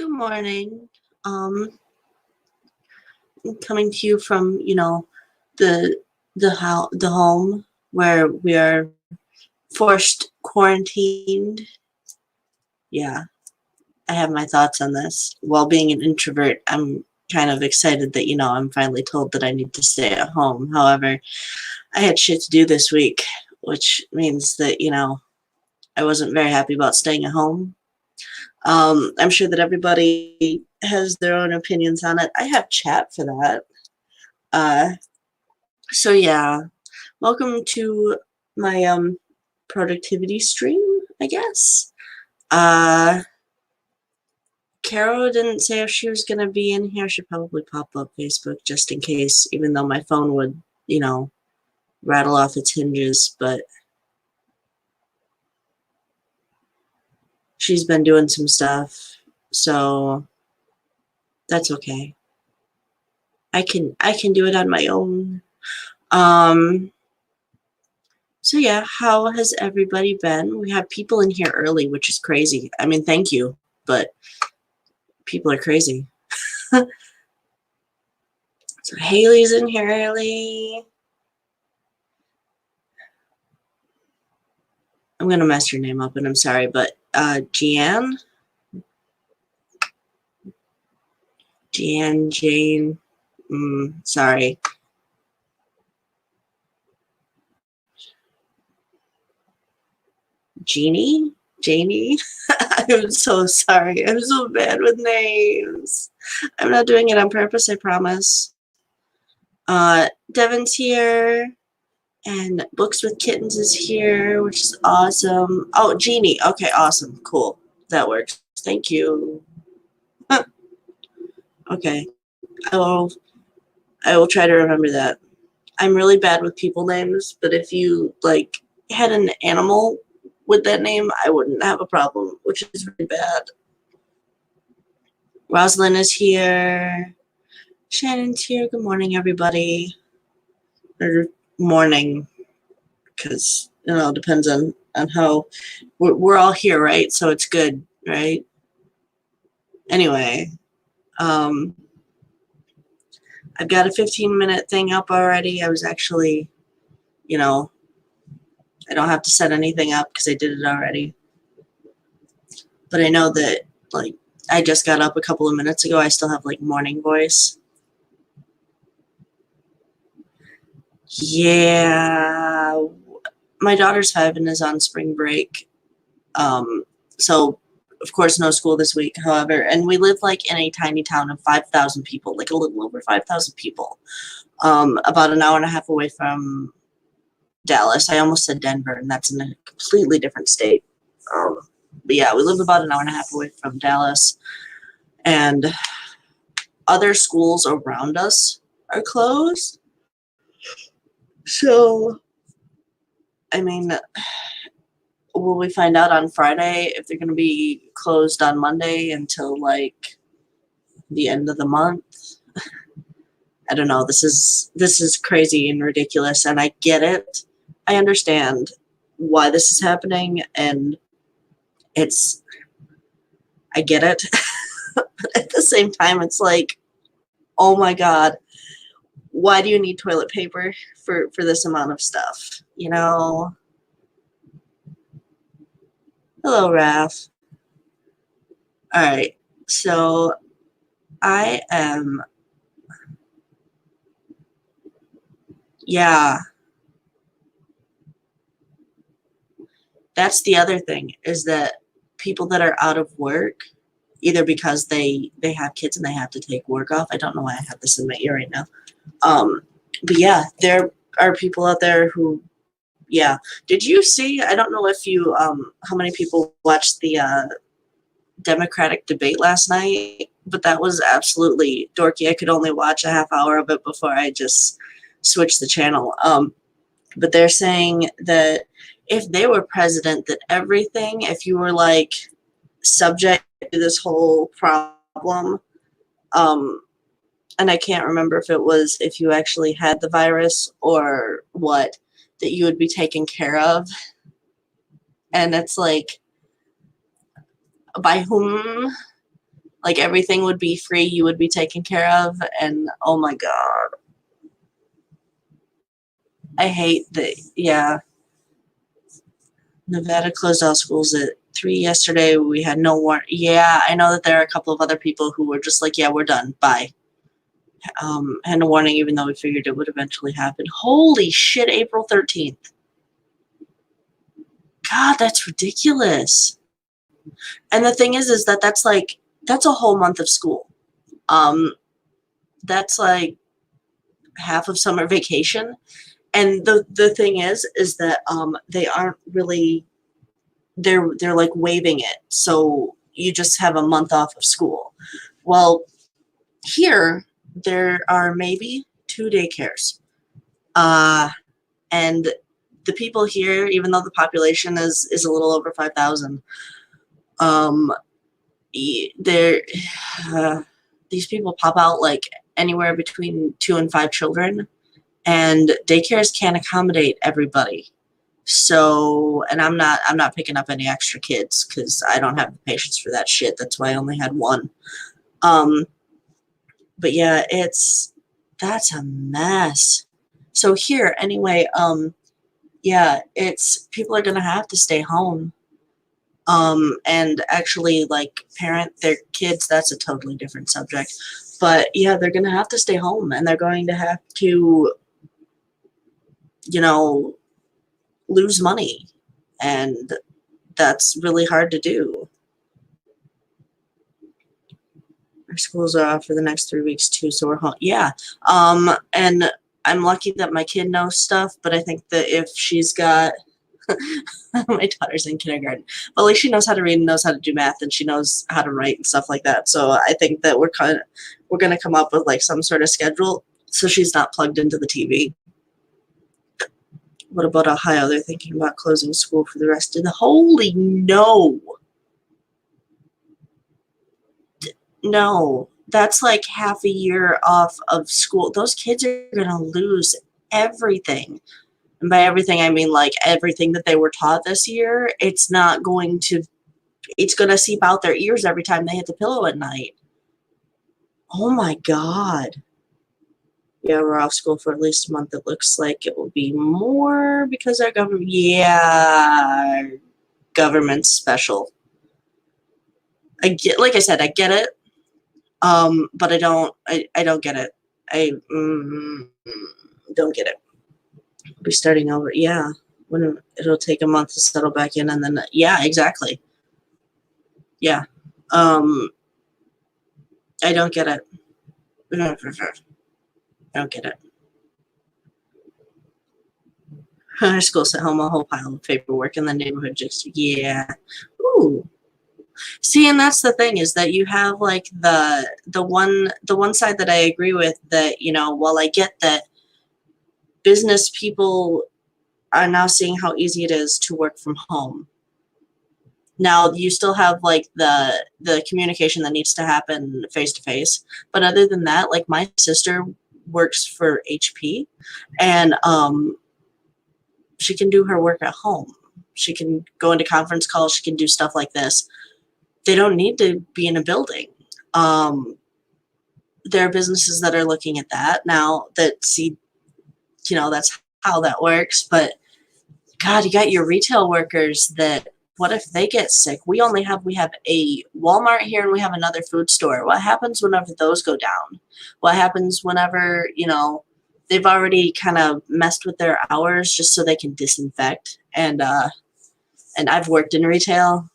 Good morning. I'm coming to you from, the home where we are forced quarantined. Yeah, I have my thoughts on this. While being an introvert, I'm kind of excited that, I'm finally told that I need to stay at home. However, I had shit to do this week, which means that, I wasn't very happy about staying at home. I'm sure that everybody has their own opinions on it. I have chat for that. Uh, so yeah, welcome to my productivity stream, I guess. Uh, Caro didn't say if she was gonna be in here. She'd probably pop up Facebook just in case, even though my phone would, rattle off its hinges. But she's been doing some stuff, so that's okay. I can do it on my own. So yeah, how has everybody been? We have people in here early, which is crazy. I mean, thank you, but people are crazy. So Haley's in here early. I'm gonna mess your name up, and I'm sorry, but Jane, sorry. Janie. I'm so sorry. I'm so bad with names. I'm not doing it on purpose, I promise. Devin's here, and Books with Kittens is here, which is awesome. Oh, Jeannie. Okay, awesome. Cool. That works. Thank you. Okay. I will try to remember that. I'm really bad with people names, but if you had an animal with that name, I wouldn't have a problem, which is really bad. Rosalind is here. Shannon's here. Good morning, everybody. Or morning, because it depends on how we're all here, right? So it's good, right? Anyway, I've got a 15-minute thing up already. I was actually, I don't have to set anything up because I did it already. But I know that, I just got up a couple of minutes ago. I still have, morning voice. Yeah. My daughter's 5 and is on spring break. So, of course, no school this week, however. And we live, in a tiny town of 5,000 people, a little over 5,000 people. About an hour and a half away from Dallas. I almost said Denver, and that's in a completely different state. But yeah, we live about an hour and a half away from Dallas, and other schools around us are closed. So, I mean, will we find out on Friday if they're going to be closed on Monday until the end of the month? I don't know. This is crazy and ridiculous, and I get it. I understand why this is happening, and I get it. But at the same time, it's oh my God, why do you need toilet paper for this amount of stuff? Hello, Raph. All right, so I am, yeah. That's the other thing, is that people that are out of work, either because they have kids and they have to take work off. I don't know why I have this in my ear right now. But yeah, there are people out there who, yeah. Did you see, I don't know if you, how many people watched the Democratic debate last night, but that was absolutely dorky. I could only watch a half hour of it before I just switched the channel. But they're saying that if they were president, that everything, if you were subject to this whole problem, and I can't remember if it was if you actually had the virus or what, that you would be taken care of. And it's by whom? Like everything would be free, you would be taken care of, and oh my God. I hate that, yeah. Nevada closed all schools at 3 yesterday. We had no warrant. Yeah, I know that there are a couple of other people who were just like, yeah, we're done. Bye. Had no warning, even though we figured it would eventually happen. Holy shit, April 13th. God, that's ridiculous. And the thing is that that's a whole month of school. That's like half of summer vacation. And the thing is that they aren't really, they're like waiving it. So you just have a month off of school. Well, here there are maybe 2 daycares. And the people here, even though the population is a little over 5,000, they're these people pop out like anywhere between 2 and 5 children, and daycares can't accommodate everybody. So, and I'm not picking up any extra kids because I don't have the patience for that shit. That's why I only had one. But yeah, that's a mess. So here, anyway, yeah, it's people are gonna have to stay home. And actually like parent their kids. That's a totally different subject. But yeah, they're gonna have to stay home, and they're going to have to, you know, lose money, and that's really hard to do. Our schools are off for the next 3 weeks too, so we're home. Yeah, and I'm lucky that my kid knows stuff, but I think that if she's got my daughter's in kindergarten, but like she knows how to read and knows how to do math, and she knows how to write and stuff like that. So I think that we're gonna come up with like some sort of schedule so she's not plugged into the TV. What about Ohio? They're thinking about closing school for the rest of the. Holy no. No, that's like half a year off of school. Those kids are going to lose everything. And by everything, I mean like everything that they were taught this year. It's going to seep out their ears every time they hit the pillow at night. Oh my God. Yeah, we're off school for at least a month. It looks like it will be more because our government, yeah, government's special. Like I said, I get it. But I don't get it. I don't get it. We'll be starting over. Yeah. When it'll take a month to settle back in, and then, yeah, exactly. Yeah. I don't get it. I don't get it. Our school sent home a whole pile of paperwork, and the neighborhood just, yeah. Ooh. See, and that's the thing, is that you have like the one side that I agree with, that, while I get that business people are now seeing how easy it is to work from home. Now you still have like the communication that needs to happen face to face, but other than that, like my sister works for HP, and she can do her work at home. She can go into conference calls. She can do stuff like this. They don't need to be in a building. There are businesses that are looking at that now, that see, that's how that works. But God, you got your retail workers that, what if they get sick? We have a Walmart here, and we have another food store. What happens whenever those go down? What happens whenever, they've already kind of messed with their hours just so they can disinfect? And I've worked in retail.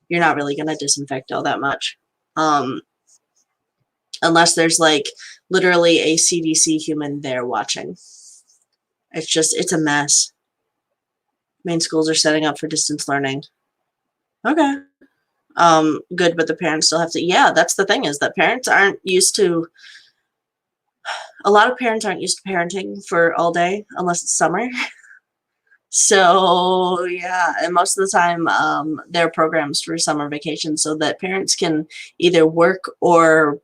You're not really going to disinfect all that much. Unless there's like literally a CDC human there watching. It's a mess. Main schools are setting up for distance learning. Okay. Good, but the parents still have to, yeah, that's the thing, is that a lot of parents aren't used to parenting for all day unless it's summer. So yeah, and most of the time, there are programs for summer vacation so that parents can either work or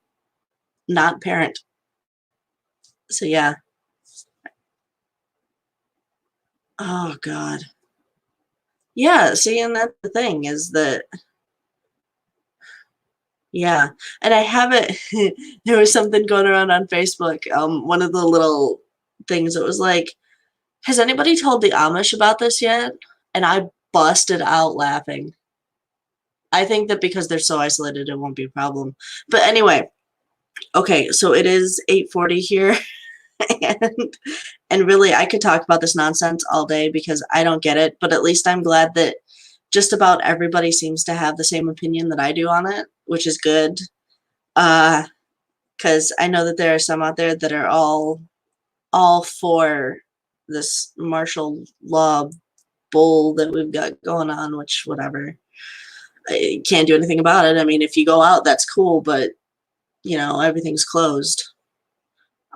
not parent. So yeah. Oh God. Yeah, see, and that's the thing, is that Yeah, and I haven't there was something going around on Facebook, one of the little things that was like, "Has anybody told the Amish about this yet?" And I busted out laughing. I think that because they're so isolated, it won't be a problem. But anyway, okay, so it is 8:40 here, and really, I could talk about this nonsense all day because I don't get it, but at least I'm glad that just about everybody seems to have the same opinion that I do on it, which is good. Uh, 'Cause I know that there are some out there that are all for this martial law bull that we've got going on, which whatever. I can't do anything about it. I mean, if you go out, that's cool, but everything's closed.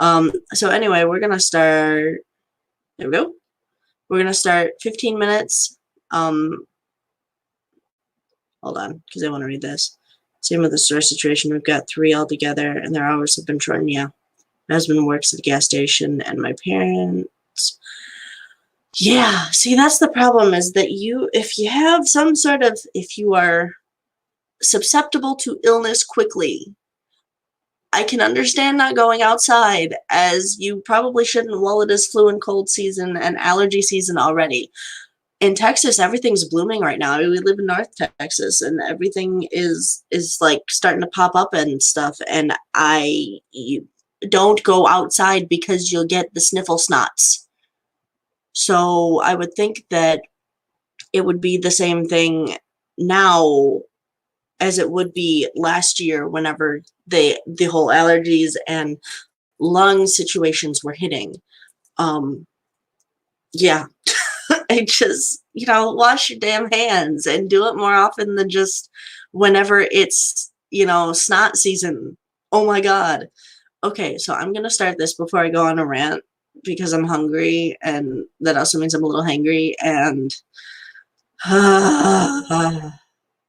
So anyway, we're gonna start. There we go. We're gonna start 15 minutes. Hold on, because I want to read this. Same with the store situation. We've got 3 altogether, and their hours have been shortened. Yeah, my husband works at the gas station, and my parents. Yeah, see, that's the problem is that if you have some sort of, if you are susceptible to illness quickly, I can understand not going outside, as you probably shouldn't while it is flu and cold season and allergy season already. In Texas, everything's blooming right now. I mean, we live in North Texas, and everything is like starting to pop up and stuff. And you don't go outside because you'll get the sniffle snots. So I would think that it would be the same thing now as it would be last year whenever the whole allergies and lung situations were hitting. Um, yeah, I just, wash your damn hands and do it more often than just whenever it's, snot season. Oh my God. Okay, so I'm going to start this before I go on a rant because I'm hungry, and that also means I'm a little hangry. And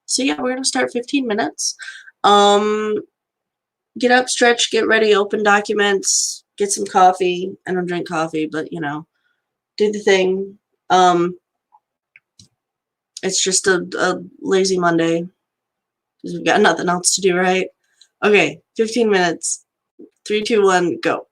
so yeah, we're going to start 15 minutes. Um, get up, stretch, get ready, open documents, get some coffee. I don't drink coffee, but do the thing. It's just a lazy Monday because we've got nothing else to do, right? Okay, 15 minutes. 3, 2, 1, go.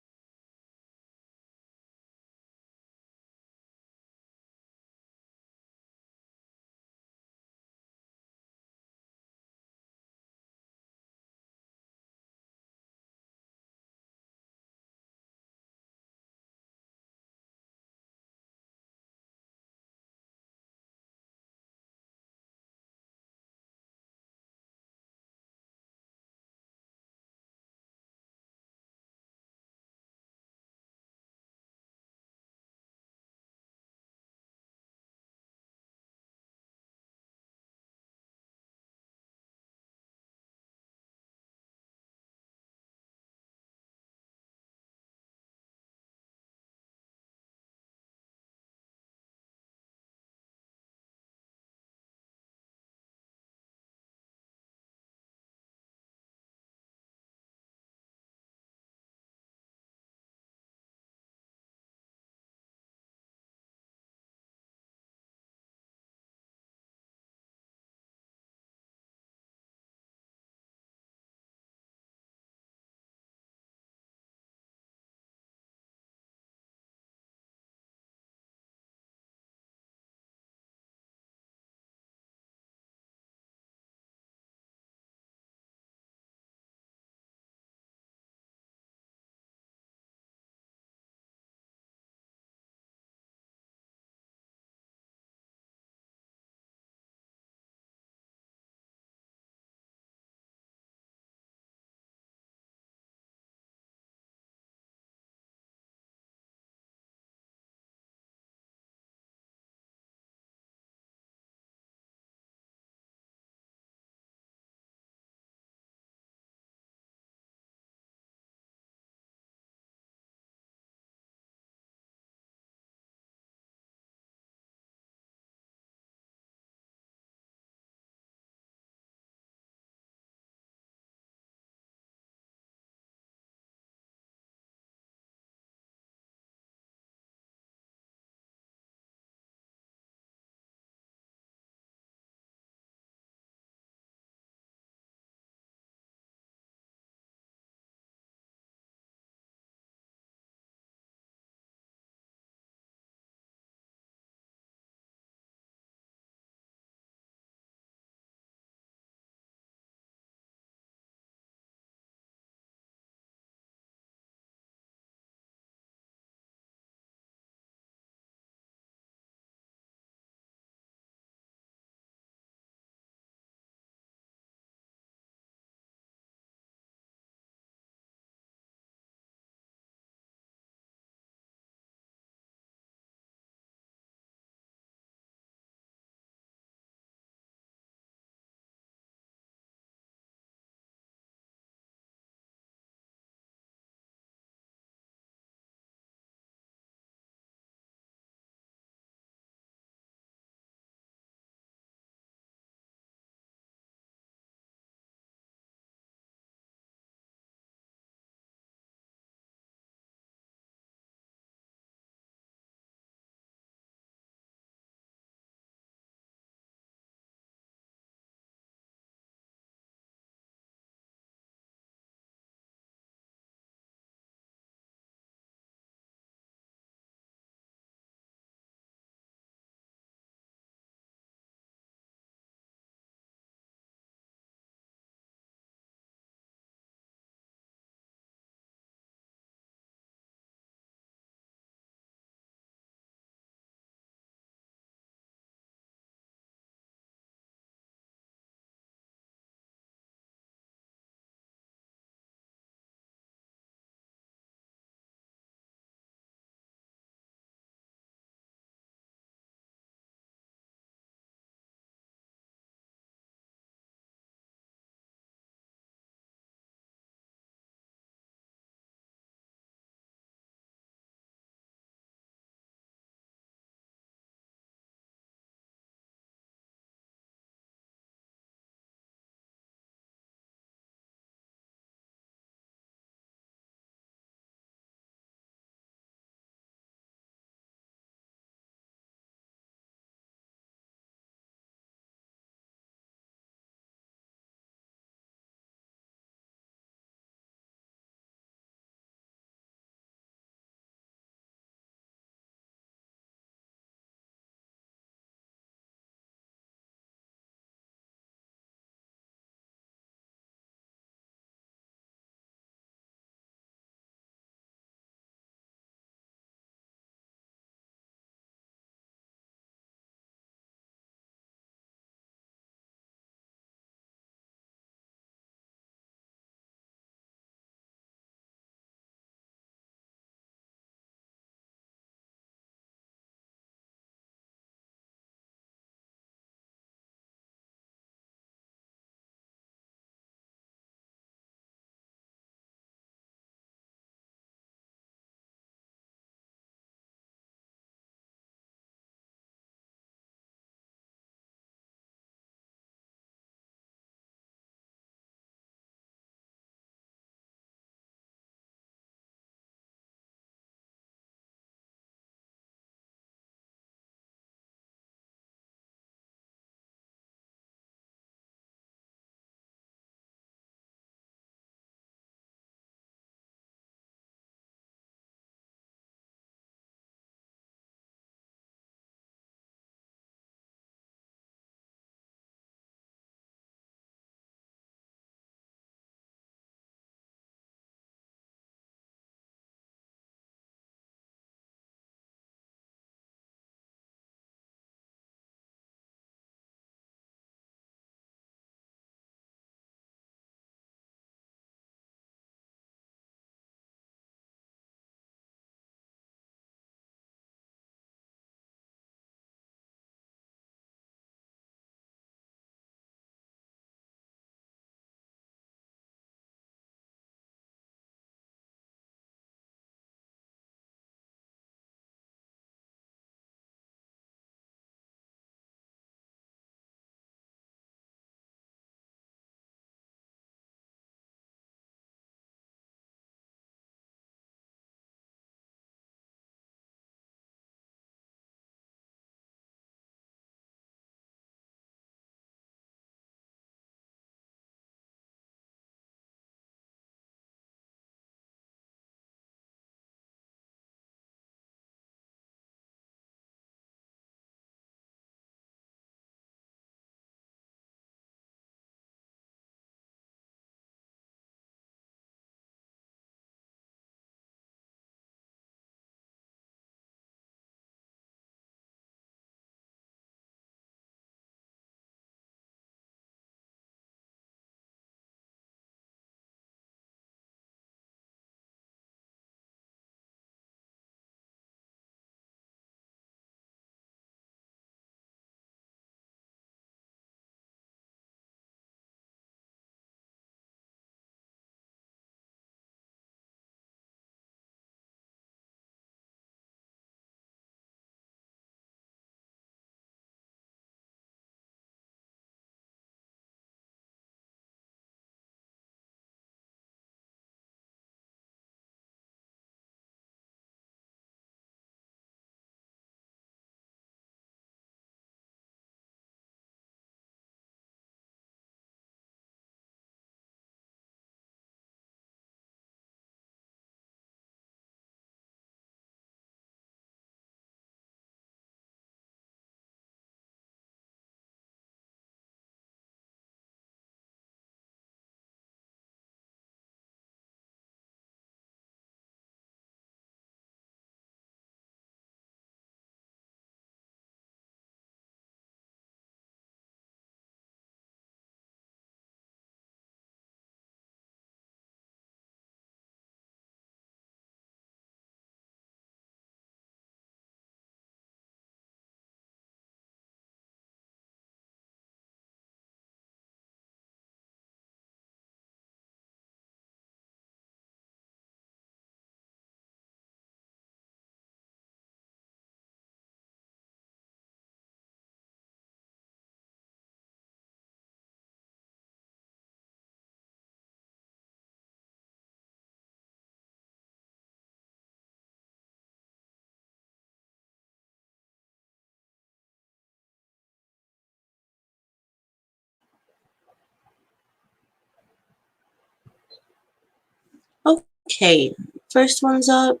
Okay, first one's up.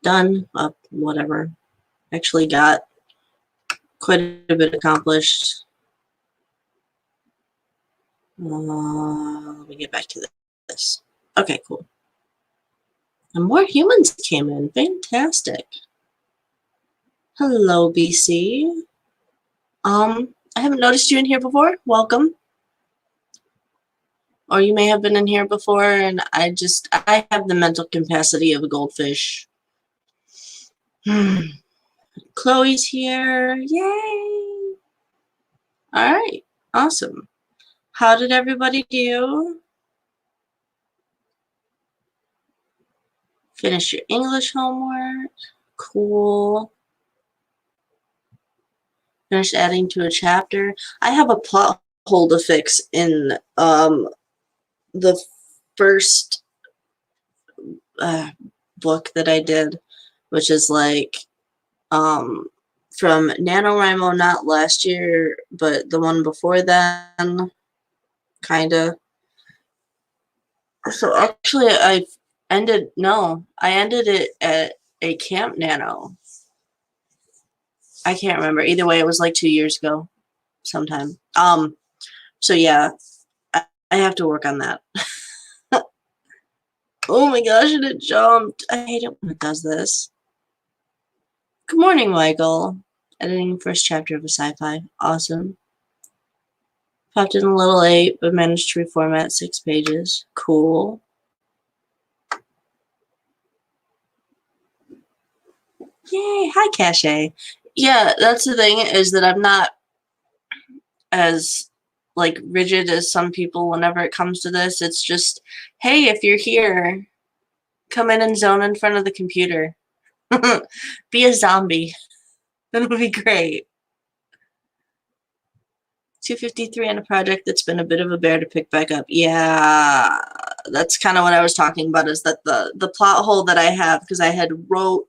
Done. Up. Whatever. Actually got quite a bit accomplished. Let me get back to this. Okay, cool. And more humans came in. Fantastic. Hello, BC. I haven't noticed you in here before. Welcome. Or you may have been in here before, and I have the mental capacity of a goldfish. Chloe's here. Yay! All right. Awesome. How did everybody do? Finish your English homework. Cool. Finish adding to a chapter. I have a plot hole to fix in the first book that I did, which is like from NaNoWriMo, not last year, but the one before then, kind of. So actually, I ended it at a Camp NaNo. I can't remember. Either way, it was like 2 years ago sometime. So yeah, I have to work on that. Oh my gosh, and it jumped. I hate it when it does this. Good morning, Michael. Editing first chapter of a sci-fi. Awesome. Popped in a little late, but managed to reformat 6 pages. Cool. Yay! Hi, Cache. Yeah, that's the thing, is that I'm not as like rigid as some people whenever it comes to this. It's just, hey, if you're here, come in and zone in front of the computer. Be a zombie. That would be great. 253 on a project that's been a bit of a bear to pick back up. Yeah, that's kind of what I was talking about, is that the plot hole that I have, because I had wrote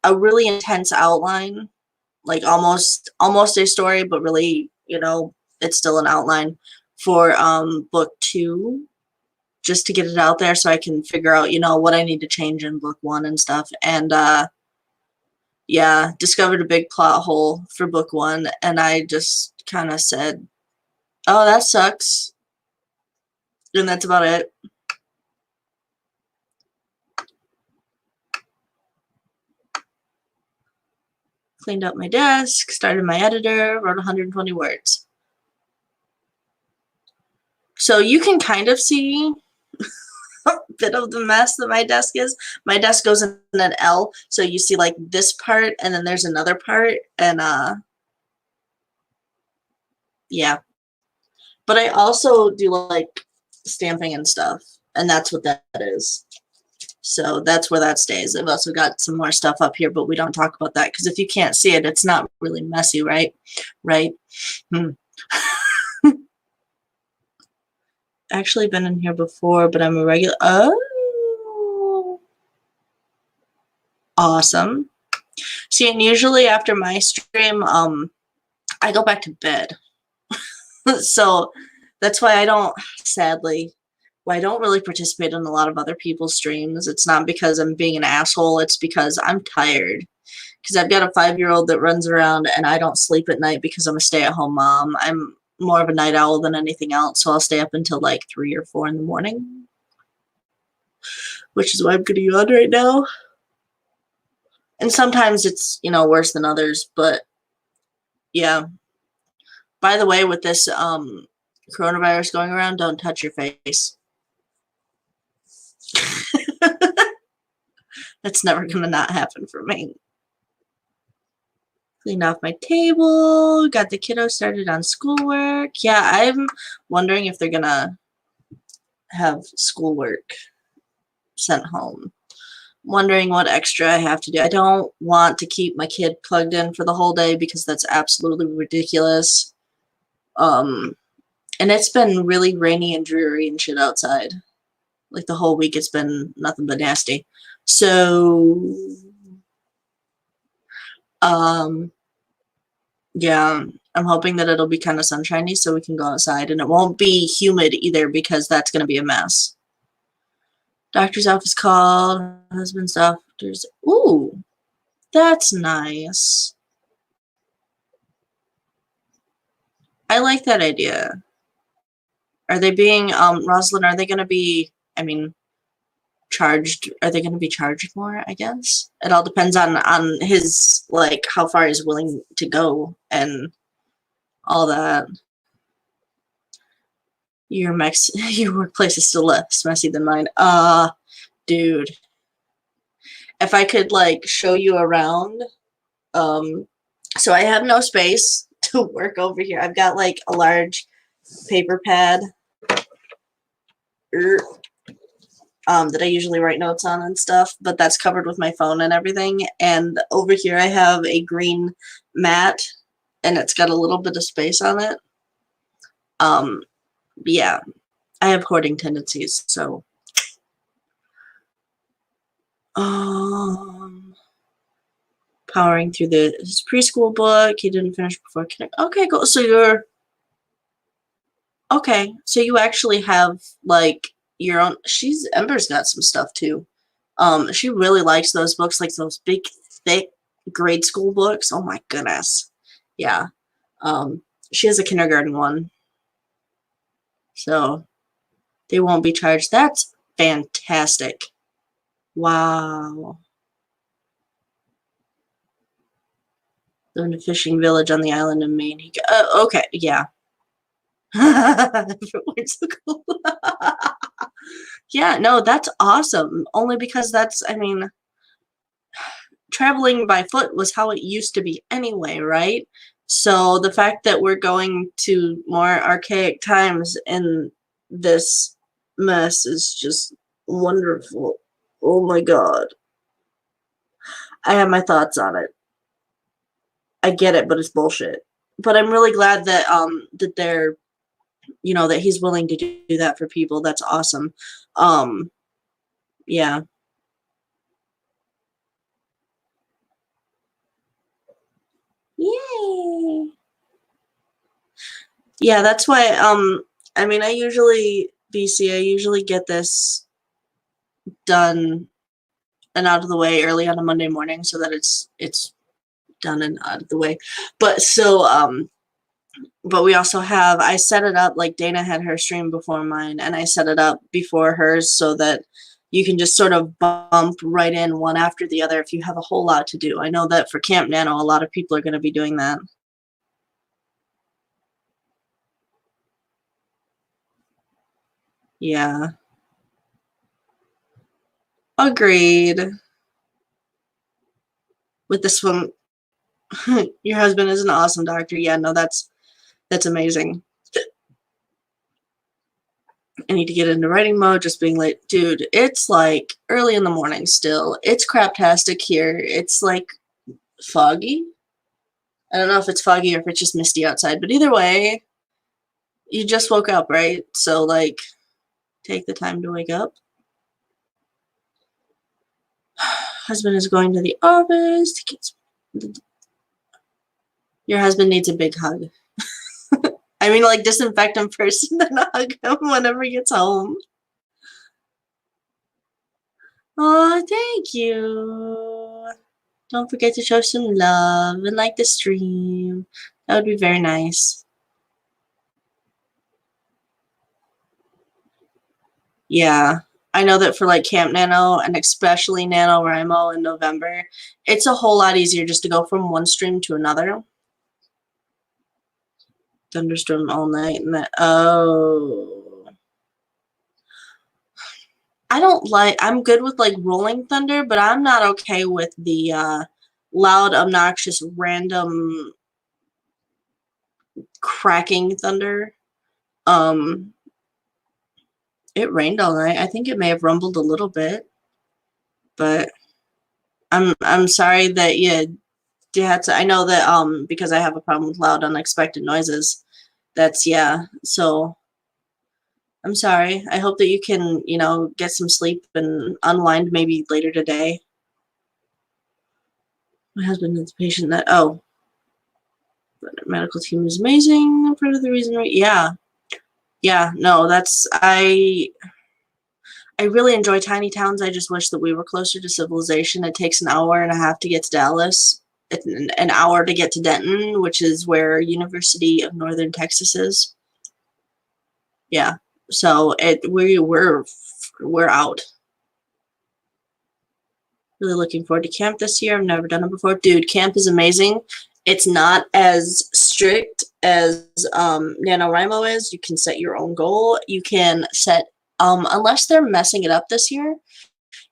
a really intense outline, like almost a story, but really, it's still an outline for book 2, just to get it out there so I can figure out, what I need to change in book 1 and stuff. And yeah, discovered a big plot hole for book 1, and I just kind of said, oh, that sucks. And that's about it. Cleaned up my desk, started my editor, wrote 120 words. So you can kind of see a bit of the mess that my desk is. My desk goes in an L, so you see like this part, and then there's another part, and yeah. But I also do like stamping and stuff, and that's what that is. So that's where that stays. I've also got some more stuff up here, but we don't talk about that, because if you can't see it, it's not really messy, right? Right? Actually been in here before, but I'm a regular. Oh, awesome. See, and usually after my stream, I go back to bed. So that's why I don't, sadly, I don't really participate in a lot of other people's streams. It's not because I'm being an asshole. It's because I'm tired. Because I've got a 5-year-old that runs around, and I don't sleep at night because I'm a stay-at-home mom. I'm more of a night owl than anything else, so I'll stay up until like 3 or 4 in the morning, which is why I'm getting you on right now. And sometimes it's, worse than others, but yeah. By the way, with this coronavirus going around, don't touch your face. That's never going to not happen for me. Cleaned off my table, got the kiddo started on schoolwork. Yeah, I'm wondering if they're going to have schoolwork sent home. Wondering what extra I have to do. I don't want to keep my kid plugged in for the whole day, because that's absolutely ridiculous. And it's been really rainy and dreary and shit outside. Like the whole week it's been nothing but nasty. So yeah, I'm hoping that it'll be kind of sunshiny so we can go outside, and it won't be humid either, because that's going to be a mess. Doctor's office called. Husband's doctor's. Ooh, that's nice. I like that idea. Are they being, Rosalind, are they going to be, I mean, charged, are they going to be charged more, I guess? It all depends on his, like, how far he's willing to go and all that. Your workplace is still less messy than mine. Dude. If I could, like, show you around, so I have no space to work over here. I've got, like, a large paper pad that I usually write notes on and stuff, but that's covered with my phone and everything. And over here I have a green mat, and it's got a little bit of space on it. Yeah, I have hoarding tendencies, so. Powering through his preschool book. He didn't finish before connect. Okay, cool. So you're okay. So you actually have like your own. Ember's got some stuff too. She really likes those books, like those big, thick grade school books. Oh my goodness. Yeah. She has a kindergarten one, so they won't be charged. That's fantastic. Wow. Lived in a fishing village on the island of Maine. Okay, yeah. Yeah, no, that's awesome. Only because that's, I mean, traveling by foot was how it used to be anyway, right? So the fact that we're going to more archaic times in this mess is just wonderful. Oh my God. I have my thoughts on it. I get it, but it's bullshit. But I'm really glad that that they're, you know, that he's willing to do that for people. That's awesome. Yeah. Yay. Yeah, that's why I mean, I usually get this done and out of the way early on a Monday morning so that it's done and out of the way. But so but we also have, I set it up like Dana had her stream before mine, and I set it up before hers so that you can just sort of bump right in one after the other if you have a whole lot to do. I know that for Camp NaNo, a lot of people are going to be doing that. Yeah. Agreed. With this one, your husband is an awesome doctor. Yeah, no, that's amazing. I need to get into writing mode, just being like, dude, it's like early in the morning still. It's craptastic here. It's like foggy. I don't know if it's foggy or if it's just misty outside, but either way, you just woke up, right? So, like, take the time to wake up. Husband is going to the office to get your husband needs a big hug. I mean, like, disinfect him first and then hug him whenever he gets home. Oh, thank you. Don't forget to show some love and like the stream. That would be very nice. Yeah. I know that for like Camp NaNo and especially NaNoWriMo in November, it's a whole lot easier just to go from one stream to another. Thunderstorm all night and that. Oh. I'm good with like rolling thunder, but I'm not okay with the loud, obnoxious, random cracking thunder. It rained all night. I think it may have rumbled a little bit, but I'm sorry that you had to. I know that because I have a problem with loud, unexpected noises. That's yeah. So I'm sorry. I hope that you can, you know, get some sleep and unwind maybe later today. My husband is a patient that but our medical team is amazing. Part of the reason, right? Yeah, yeah. No, that's I really enjoy tiny towns. I just wish that we were closer to civilization. It takes an hour and a half to get to Dallas, an hour to get to Denton, which is where University of Northern Texas is. Yeah, so we're out. Really looking forward to camp this year. I've never done it before. Dude, camp is amazing. It's not as strict as NaNoWriMo is. You can set your own goal. You can set, unless they're messing it up this year,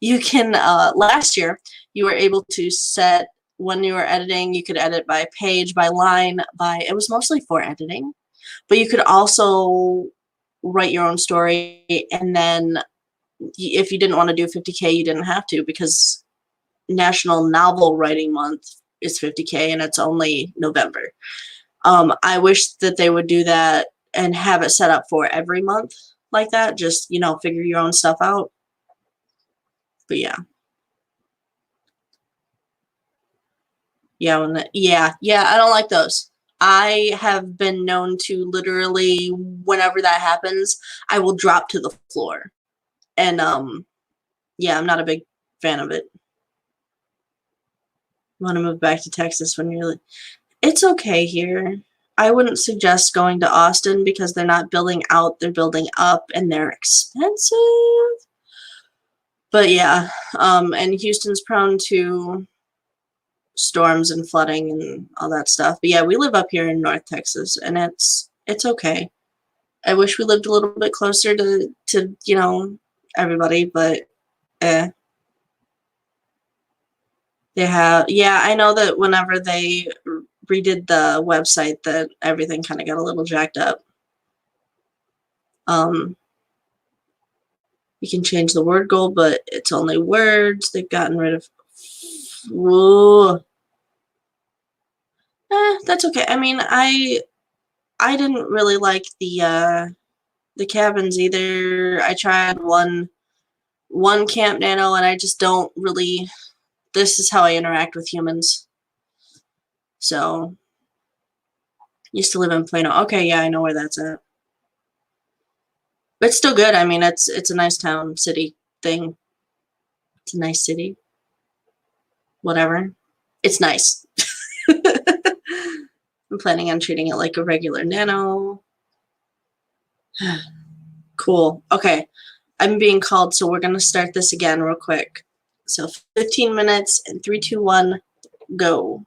you can, last year, you were able to set, when you were editing, you could edit by page, by line, it was mostly for editing, but you could also write your own story, and then if you didn't want to do 50K, you didn't have to, because National Novel Writing Month is 50K and it's only November. I wish that they would do that and have it set up for every month like that. Just, figure your own stuff out. But yeah. Yeah, I don't like those. I have been known to literally, whenever that happens, I will drop to the floor. And yeah, I'm not a big fan of it. Want to move back to Texas when you're like, it's okay here. I wouldn't suggest going to Austin because they're not building out, they're building up, and they're expensive. But yeah, and Houston's prone to storms and flooding and all that stuff. But yeah, we live up here in North Texas, and it's okay. I wish we lived a little bit closer to everybody, but eh. Yeah, I know that whenever they redid the website, that everything kind of got a little jacked up. You can change the word goal, but it's only words. They've gotten rid of. Whoa. That's okay. I mean, I didn't really like the cabins either. I tried one Camp NaNo, and I just don't really. This is how I interact with humans. So, used to live in Plano. Okay, yeah, I know where that's at. But it's still good. I mean, it's a nice town, city thing. It's a nice city. Whatever. It's nice. I'm planning on treating it like a regular NaNo. Cool. Okay. I'm being called, so we're going to start this again real quick. So 15 minutes and 3, 2, 1, go.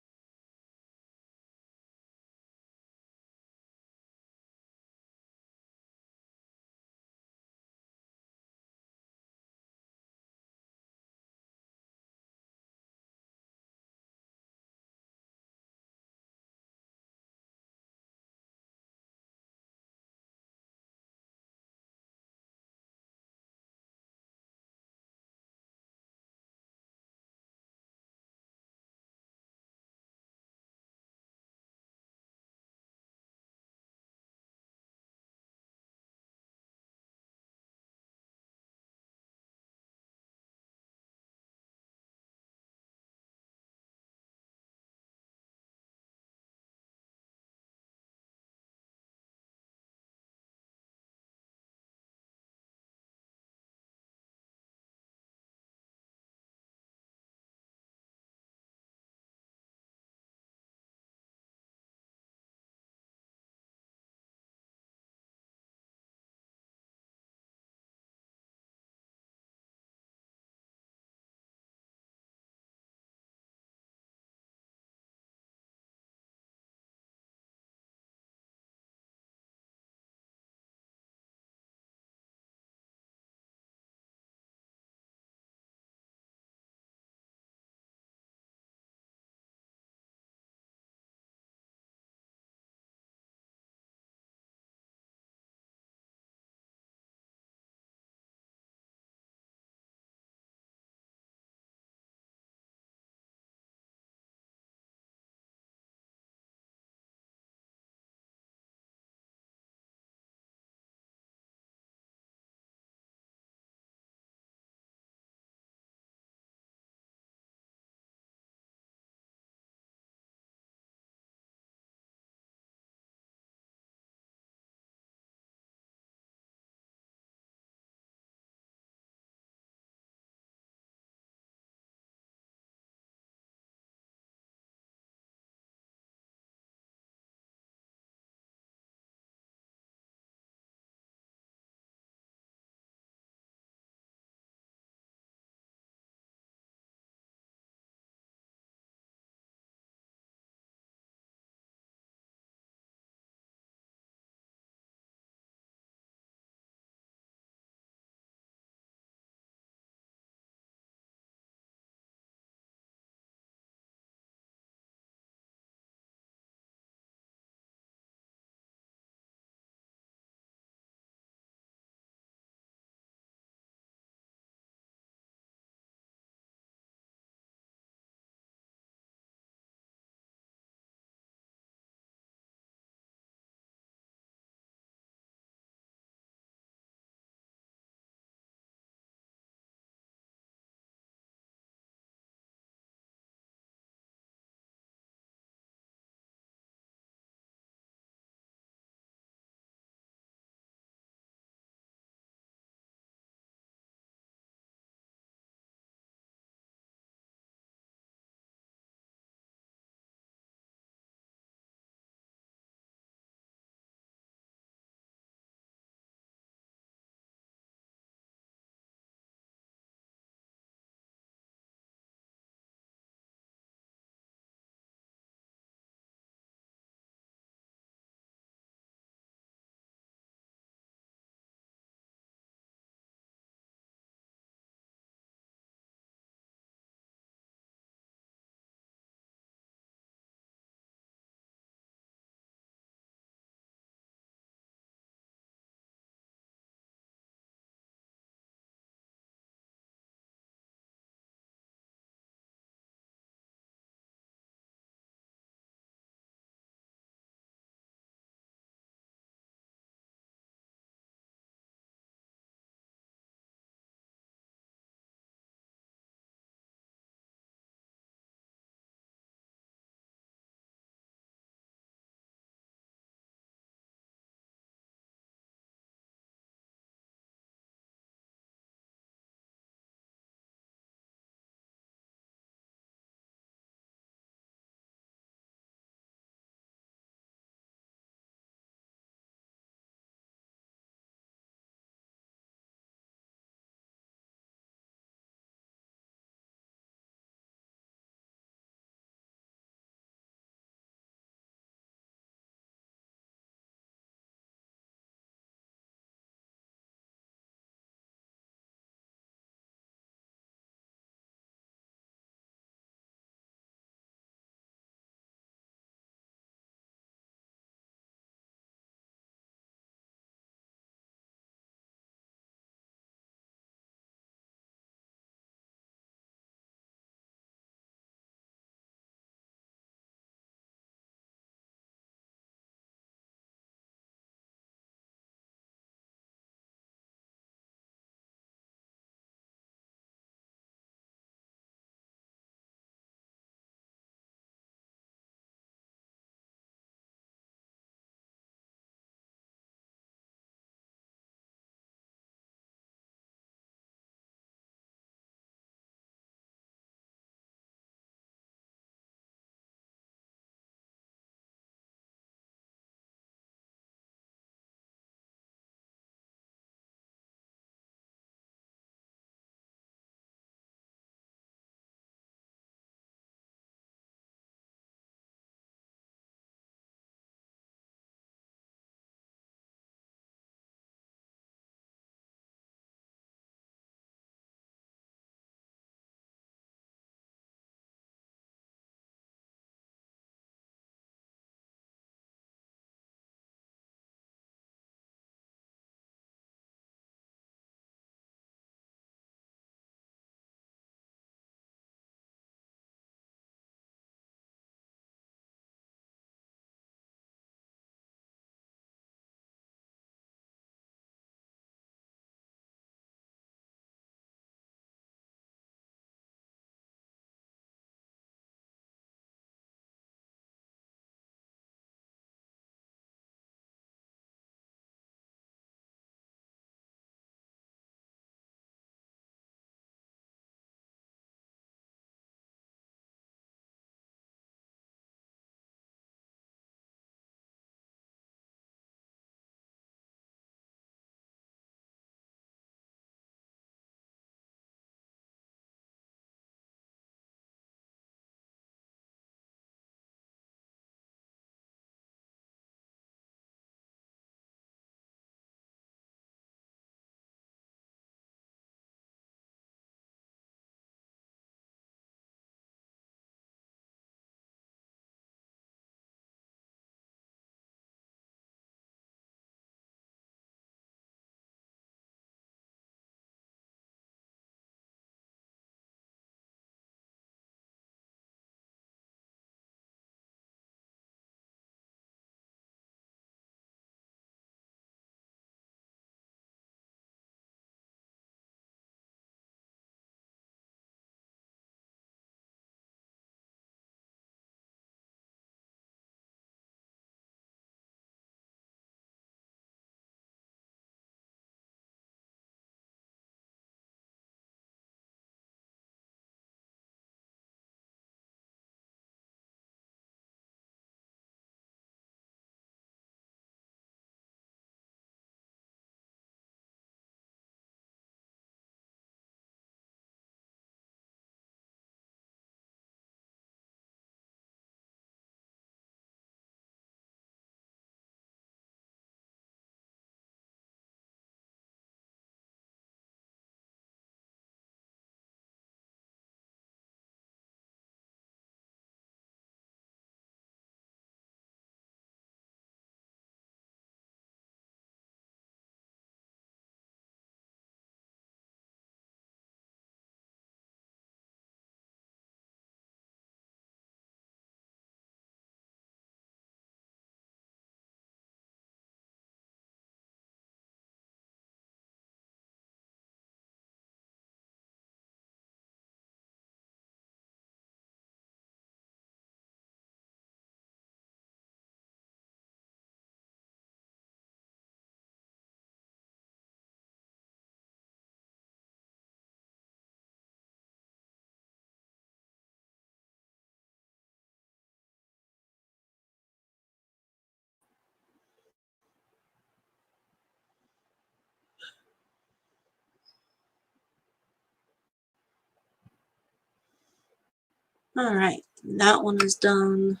All right, that one is done.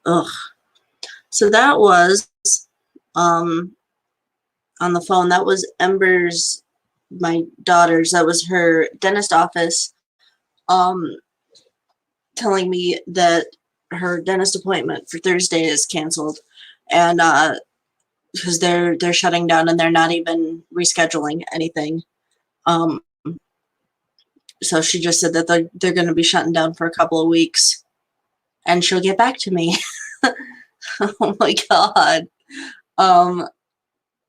Ugh. So that was on the phone. That was Ember's, my daughter's. That was her dentist office, telling me that her dentist appointment for Thursday is canceled, and because they're shutting down and they're not even rescheduling anything. So she just said that they're going to be shutting down for a couple of weeks, and she'll get back to me. Oh my god.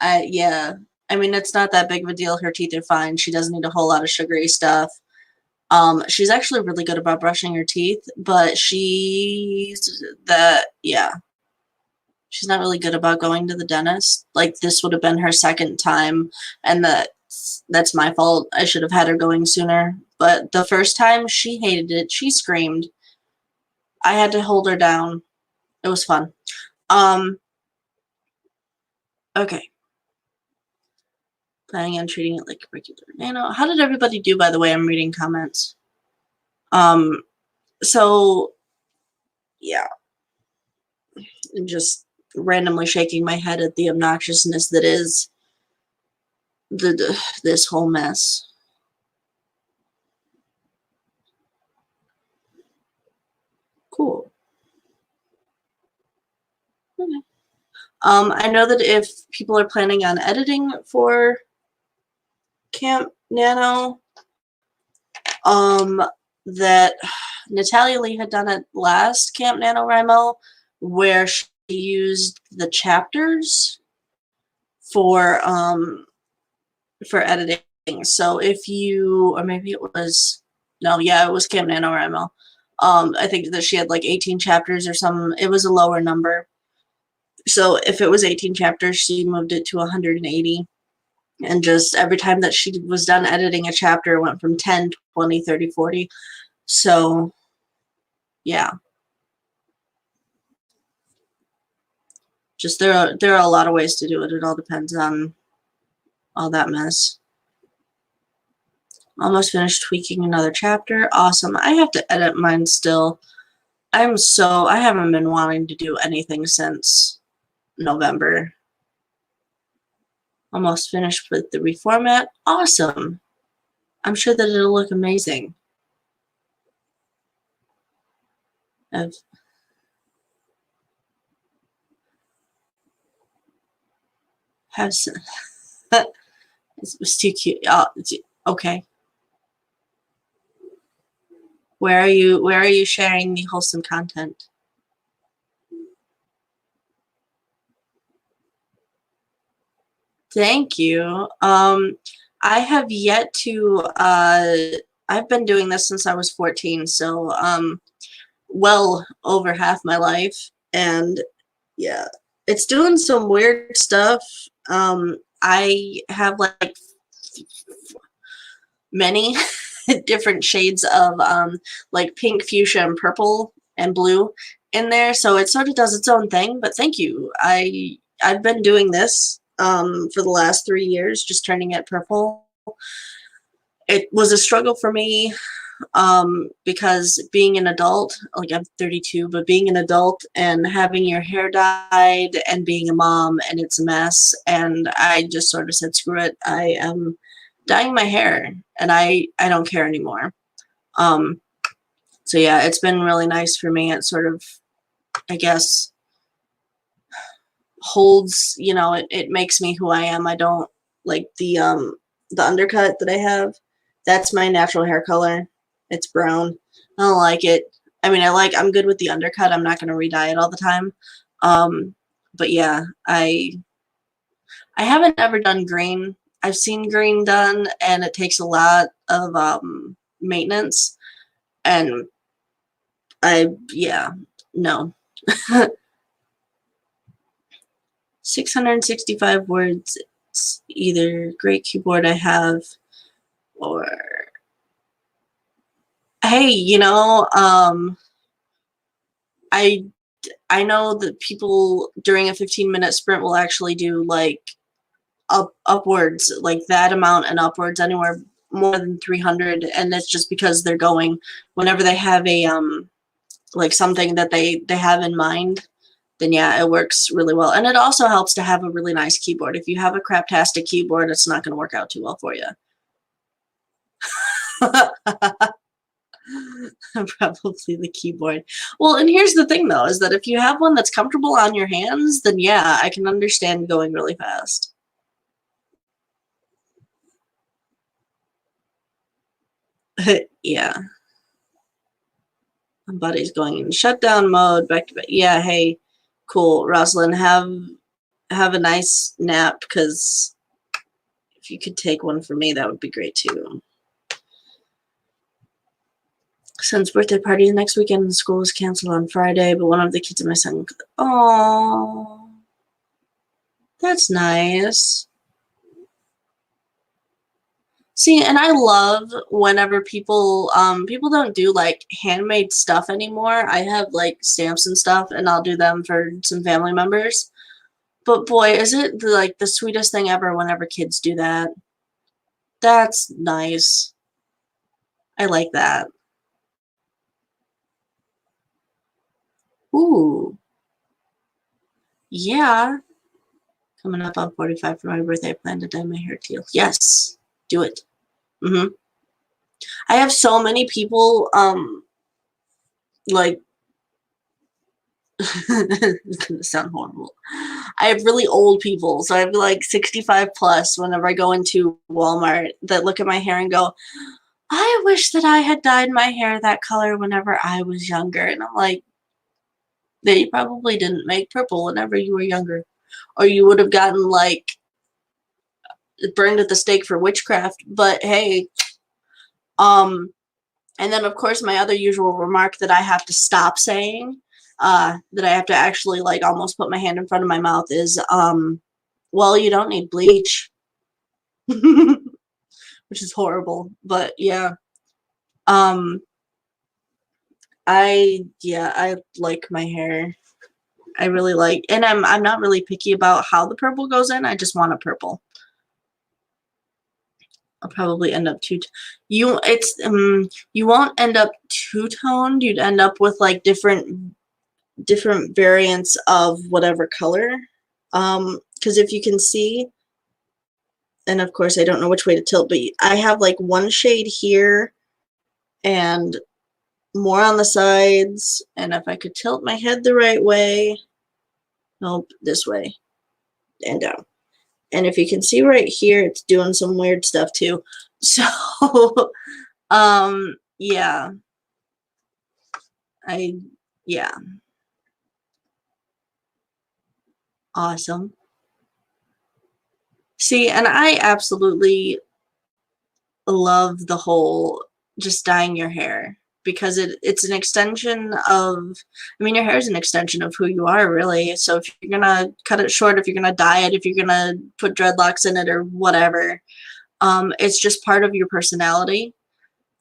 Yeah. I mean, it's not that big of a deal. Her teeth are fine. She doesn't need a whole lot of sugary stuff. She's actually really good about brushing her teeth, but she's not really good about going to the dentist. Like, this would have been her second time, and that's my fault. I should have had her going sooner. But the first time, she hated it. She screamed. I had to hold her down. It was fun. Okay. Planning on treating it like a regular nano. How did everybody do, by the way? I'm reading comments. So, yeah. I'm just randomly shaking my head at the obnoxiousness that is this whole mess. Cool. Okay. I know that if people are planning on editing for Camp NaNo, that Natalia Lee had done it last Camp NaNoWriMo, where she used the chapters for editing. So if you, or maybe it was, no, yeah, it was Camp NaNoWriMo. I think that she had like 18 chapters or something. It was a lower number. So if it was 18 chapters, she moved it to 180. And just every time that she was done editing a chapter, it went from 10, 20, 30, 40. So, yeah. Just there are a lot of ways to do it. It all depends on all that mess. Almost finished tweaking another chapter. Awesome. I have to edit mine still. I haven't been wanting to do anything since November. Almost finished with the reformat. Awesome. I'm sure that it'll look amazing. Have some. It was too cute. Okay. Where are you sharing the wholesome content? Thank you. I have yet to I've been doing this since I was 14, so well over half my life, and yeah, it's doing some weird stuff. I have like many different shades of like pink, fuchsia, and purple and blue in there, so it sort of does its own thing. But thank you. I've been doing this for the last 3 years, just turning it purple. It was a struggle for me because being an adult, like I'm 32, but being an adult and having your hair dyed and being a mom, and it's a mess, and I just sort of said, screw it, I am dyeing my hair, and I don't care anymore. So yeah, it's been really nice for me. It sort of, I guess, holds, it makes me who I am. I don't like the undercut that I have. That's my natural hair color. It's brown. I don't like it. I mean, I'm good with the undercut. I'm not going to re-dye it all the time. But yeah, I haven't ever done green. I've seen green done, and it takes a lot of maintenance. And no. 665 words. It's either great keyboard I have, or hey, I know that people during a 15-minute sprint will actually do like upwards, like that amount and upwards, anywhere more than 300, and that's just because they're going whenever they have a like something that they have in mind, then yeah, it works really well. And it also helps to have a really nice keyboard. If you have a craptastic keyboard, it's not going to work out too well for you. Probably the keyboard. Well, and here's the thing though, is that if you have one that's comfortable on your hands, then yeah, I can understand going really fast. Yeah. My buddy's going in shutdown mode, back to back. Yeah, hey, cool. Rosalind, have a nice nap, because if you could take one for me, that would be great too. Son's birthday party next weekend. School was canceled on Friday, but one of the kids in my son. Oh, that's nice. See, and I love whenever people people don't do like handmade stuff anymore. I have like stamps and stuff, and I'll do them for some family members. But boy, is it like the sweetest thing ever whenever kids do that. That's nice. I like that. Ooh, yeah. Coming up on 45 for my birthday. I plan to dye my hair teal. Yes, do it. I have so many people, like, it's gonna sound horrible. I have really old people, so I have like 65 plus whenever I go into Walmart that look at my hair and go, I wish that I had dyed my hair that color whenever I was younger. And I'm like, they probably didn't make purple whenever you were younger. Or you would have gotten like burned at the stake for witchcraft. But hey, and then of course my other usual remark that I have to stop saying, that I have to actually like almost put my hand in front of my mouth is, well, you don't need bleach. Which is horrible, but yeah. I like my hair. I really like, and I'm not really picky about how the purple goes in. I just want a purple. I'll probably end up you won't end up two-toned. You'd end up with like different variants of whatever color. Because if you can see, and of course I don't know which way to tilt, but I have like one shade here and more on the sides, and if I could tilt my head the right way, nope, this way and down. And if you can see right here, it's doing some weird stuff too. So, yeah. Yeah. Awesome. See, and I absolutely love the whole just dyeing your hair, because it's an extension of, I mean, your hair is an extension of who you are, really. So if you're gonna cut it short, if you're gonna dye it, if you're gonna put dreadlocks in it or whatever, it's just part of your personality.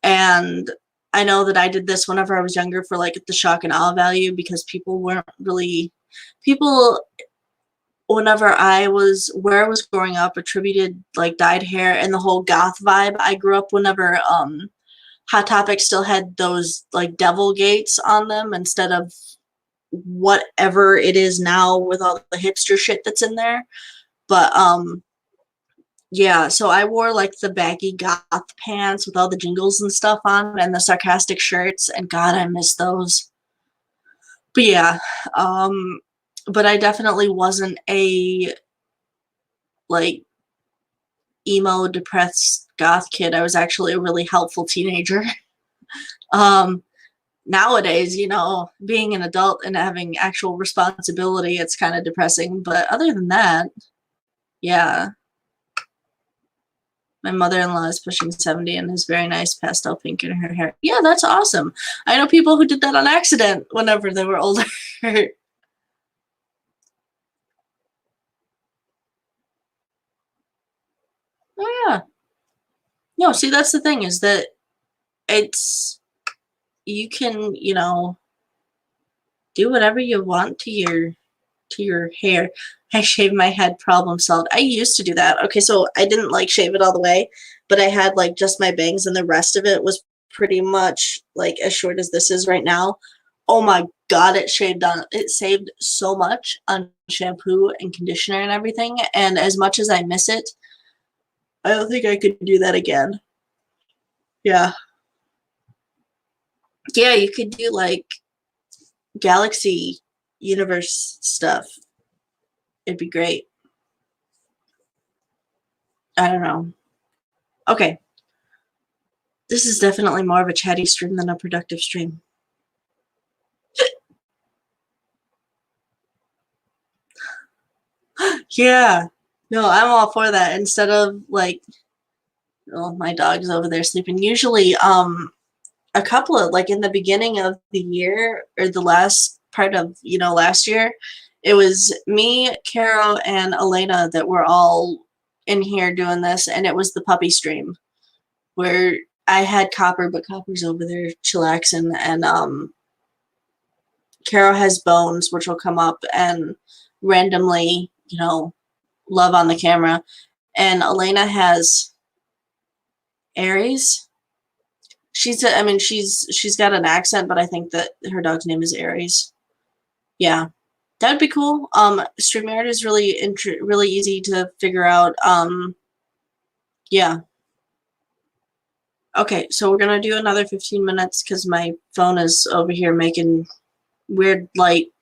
And I know that I did this whenever I was younger for like the shock and awe value, because people weren't really, people, whenever where I was growing up, attributed like dyed hair and the whole goth vibe. I grew up whenever Hot Topic still had those like devil gates on them instead of whatever it is now with all the hipster shit that's in there. But yeah, so I wore like the baggy goth pants with all the jingles and stuff on, and the sarcastic shirts, and God, I miss those. But yeah, but I definitely wasn't a like emo depressed goth kid. I was actually a really helpful teenager. Nowadays, you know, being an adult and having actual responsibility, it's kind of depressing. But other than that, yeah. My mother-in-law is pushing 70 and has very nice pastel pink in her hair. Yeah, that's awesome. I know people who did that on accident whenever they were older. Oh, yeah. No, see, that's the thing, is that it's, you can, you know, do whatever you want to your hair. I shave my head, problem solved. I used to do that. Okay, so I didn't like shave it all the way, but I had like just my bangs, and the rest of it was pretty much like as short as this is right now. Oh my God, it saved so much on shampoo and conditioner and everything. And as much as I miss it, I don't think I could do that again. Yeah. Yeah, you could do like galaxy universe stuff. It'd be great. I don't know. Okay. This is definitely more of a chatty stream than a productive stream. Yeah. No, I'm all for that. Instead of like, oh, my dog's over there sleeping. Usually, a couple of like in the beginning of the year or the last part of, last year, it was me, Caro, and Elena that were all in here doing this, and it was the puppy stream where I had Copper, but Copper's over there chillaxing, and Caro has Bones, which will come up and randomly, love on the camera, and Elena has Aries. She's got an accent, but I think that her dog's name is Aries. Yeah, that would be cool. StreamYard is really easy to figure out. Yeah. Okay, so we're gonna do another 15 minutes because my phone is over here making weird light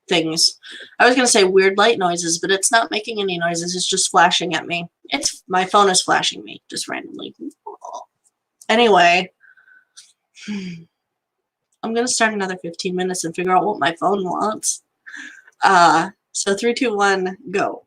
things. I was gonna say weird light noises, but it's not making any noises. It's just flashing at me. It's my phone is flashing me just randomly. Anyway, I'm gonna start another 15 minutes and figure out what my phone wants. So 3, 2, 1, go.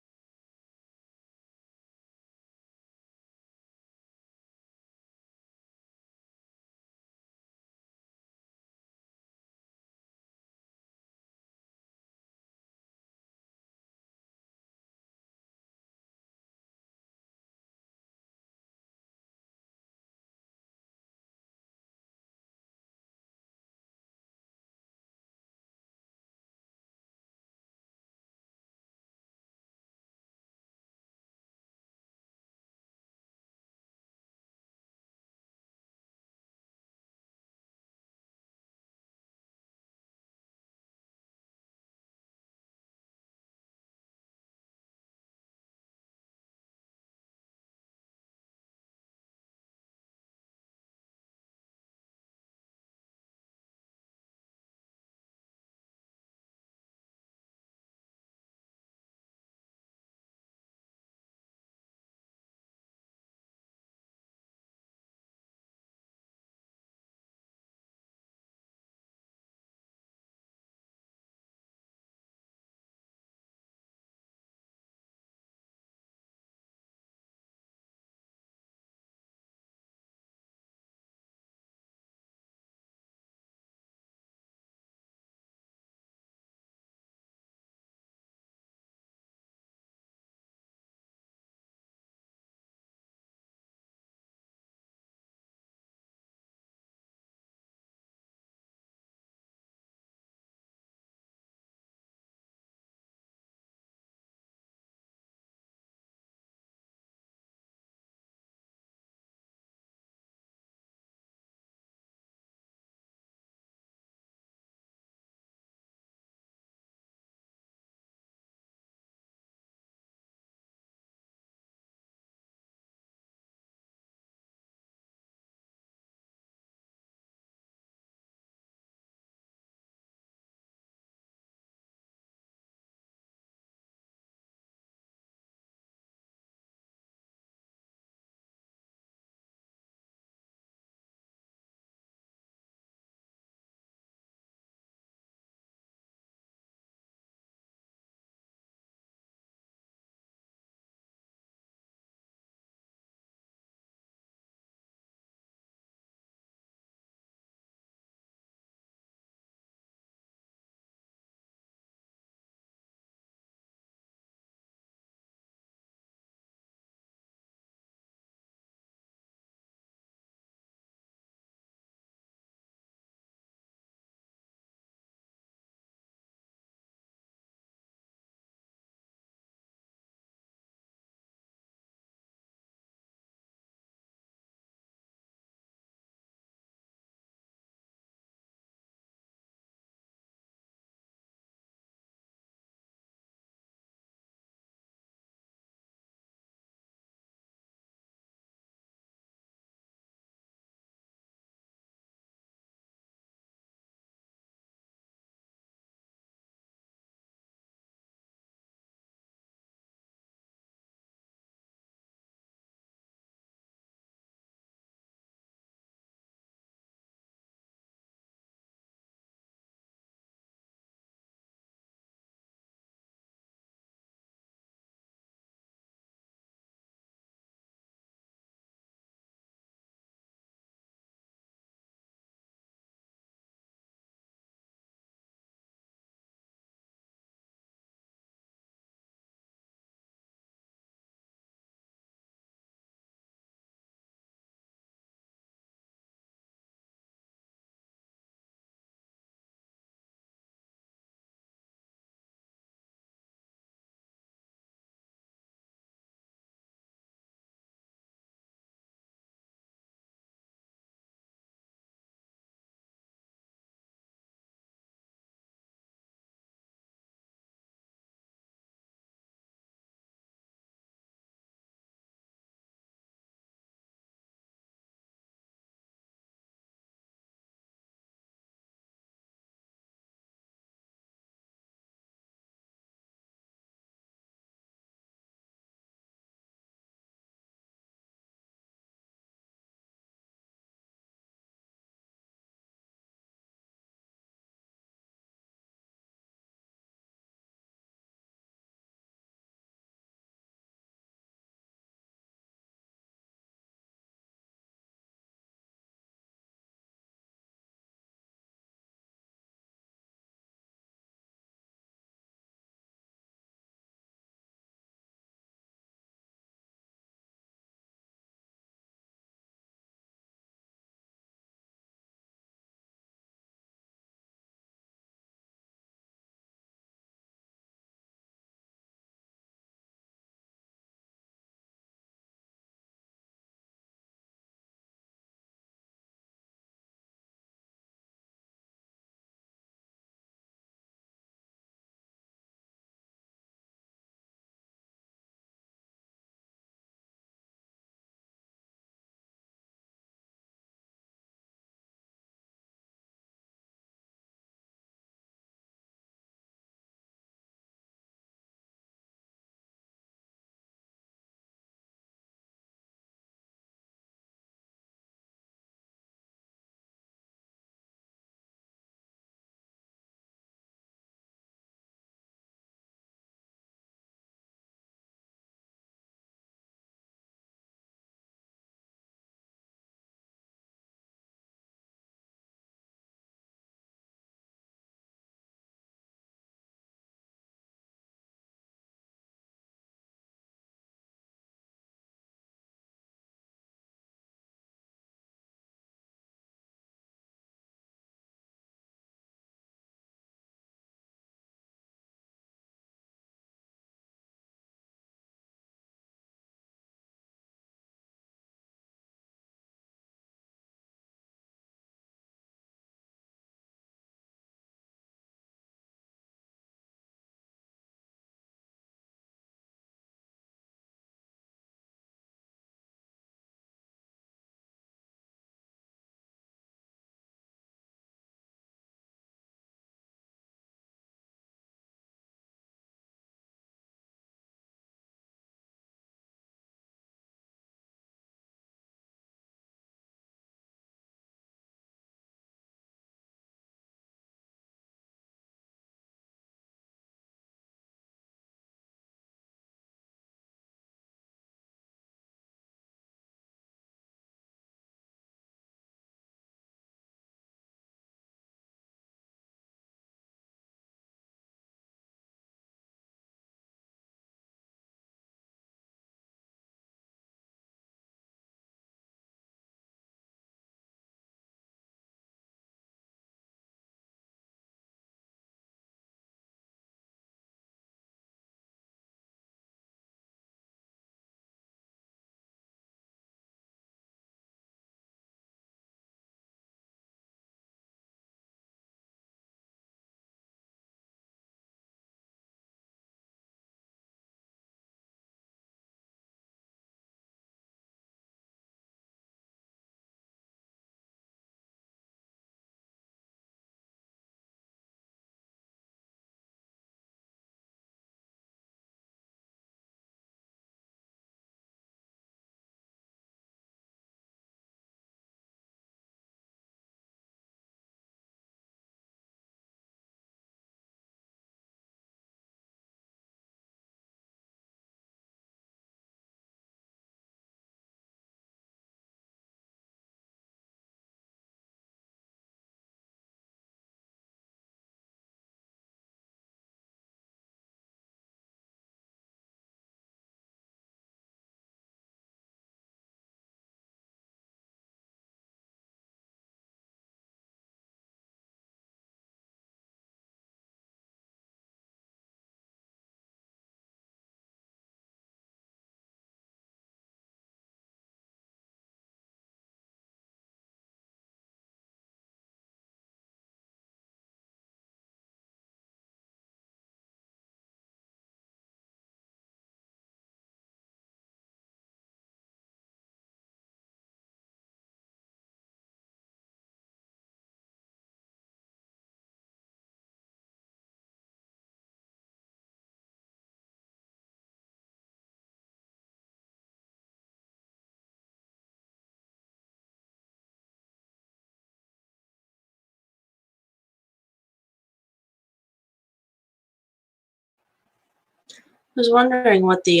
was wondering what the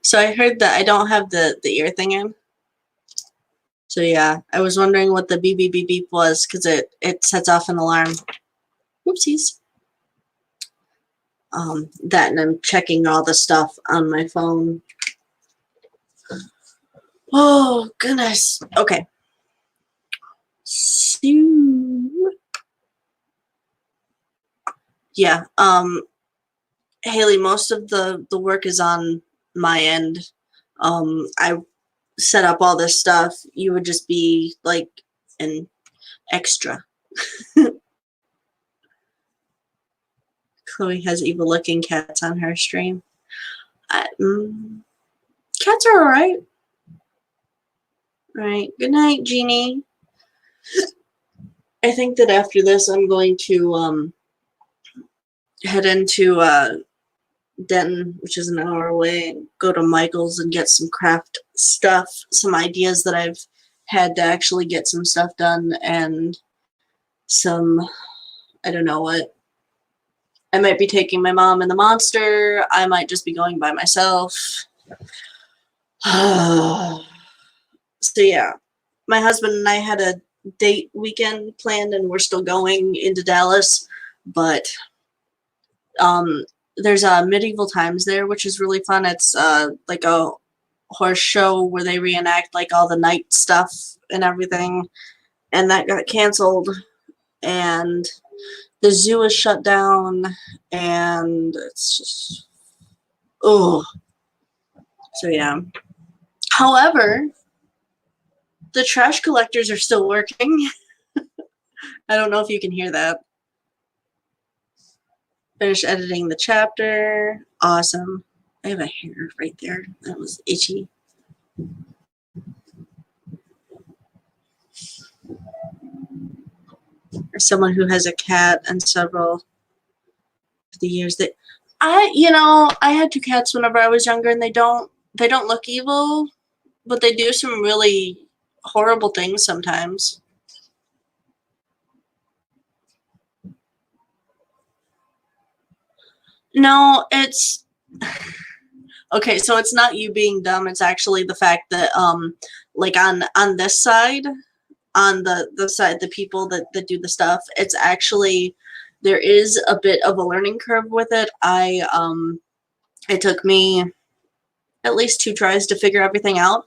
so I heard that I don't have the ear thing in. So yeah, I was wondering what the beep beep beep beep was because it sets off an alarm. Whoopsies. That, and I'm checking all the stuff on my phone. Oh goodness. Okay. So yeah. Haley, most of the work is on my end. I set up all this stuff. You would just be like an extra. Chloe has evil looking cats on her stream. Cats are alright. Right. Good night, Jeannie. I think that after this I'm going to head into Denton, which is an hour away, and go to Michael's and get some craft stuff, some ideas that I've had to actually get some stuff done, and some, I don't know what. I might be taking my mom and the monster. I might just be going by myself. So yeah, my husband and I had a date weekend planned, and we're still going into Dallas, but there's medieval times there, which is really fun. It's like a horse show where they reenact like all the knight stuff and everything, and that got canceled, and the zoo is shut down, and it's just, oh. So yeah. However, the trash collectors are still working. I don't know if you can hear that. Finish editing the chapter. Awesome. I have a hair right there. That was itchy. As someone who has a cat and several of the years that I had 2 cats whenever I was younger, and they don't look evil, but they do some really horrible things sometimes. No, it's okay, so it's not you being dumb, it's actually the fact that like on this side, on the side, the people that do the stuff, it's actually, there is a bit of a learning curve with it. It took me at least 2 tries to figure everything out,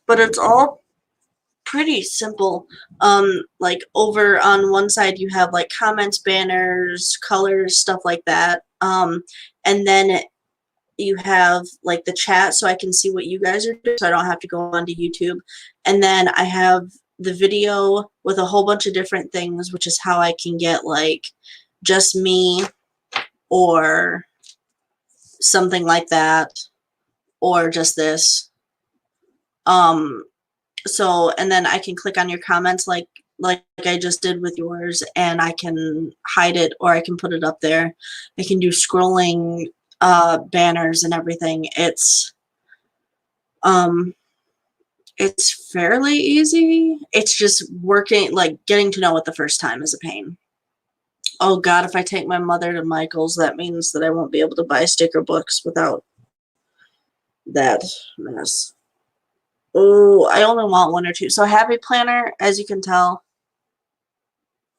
but it's all pretty simple. Like over on one side you have like comments, banners, colors, stuff like that, and then you have like the chat so I can see what you guys are doing, so I don't have to go onto YouTube, and then I have the video with a whole bunch of different things, which is how I can get like just me or something like that, or just this. So, and then I can click on your comments like I just did with yours, and I can hide it or I can put it up there. I can do scrolling banners and everything. It's fairly easy. It's just working, like getting to know it the first time is a pain. Oh God, if I take my mother to Michael's, that means that I won't be able to buy sticker books without that mess. Oh, I only want 1 or 2. So Happy Planner, as you can tell,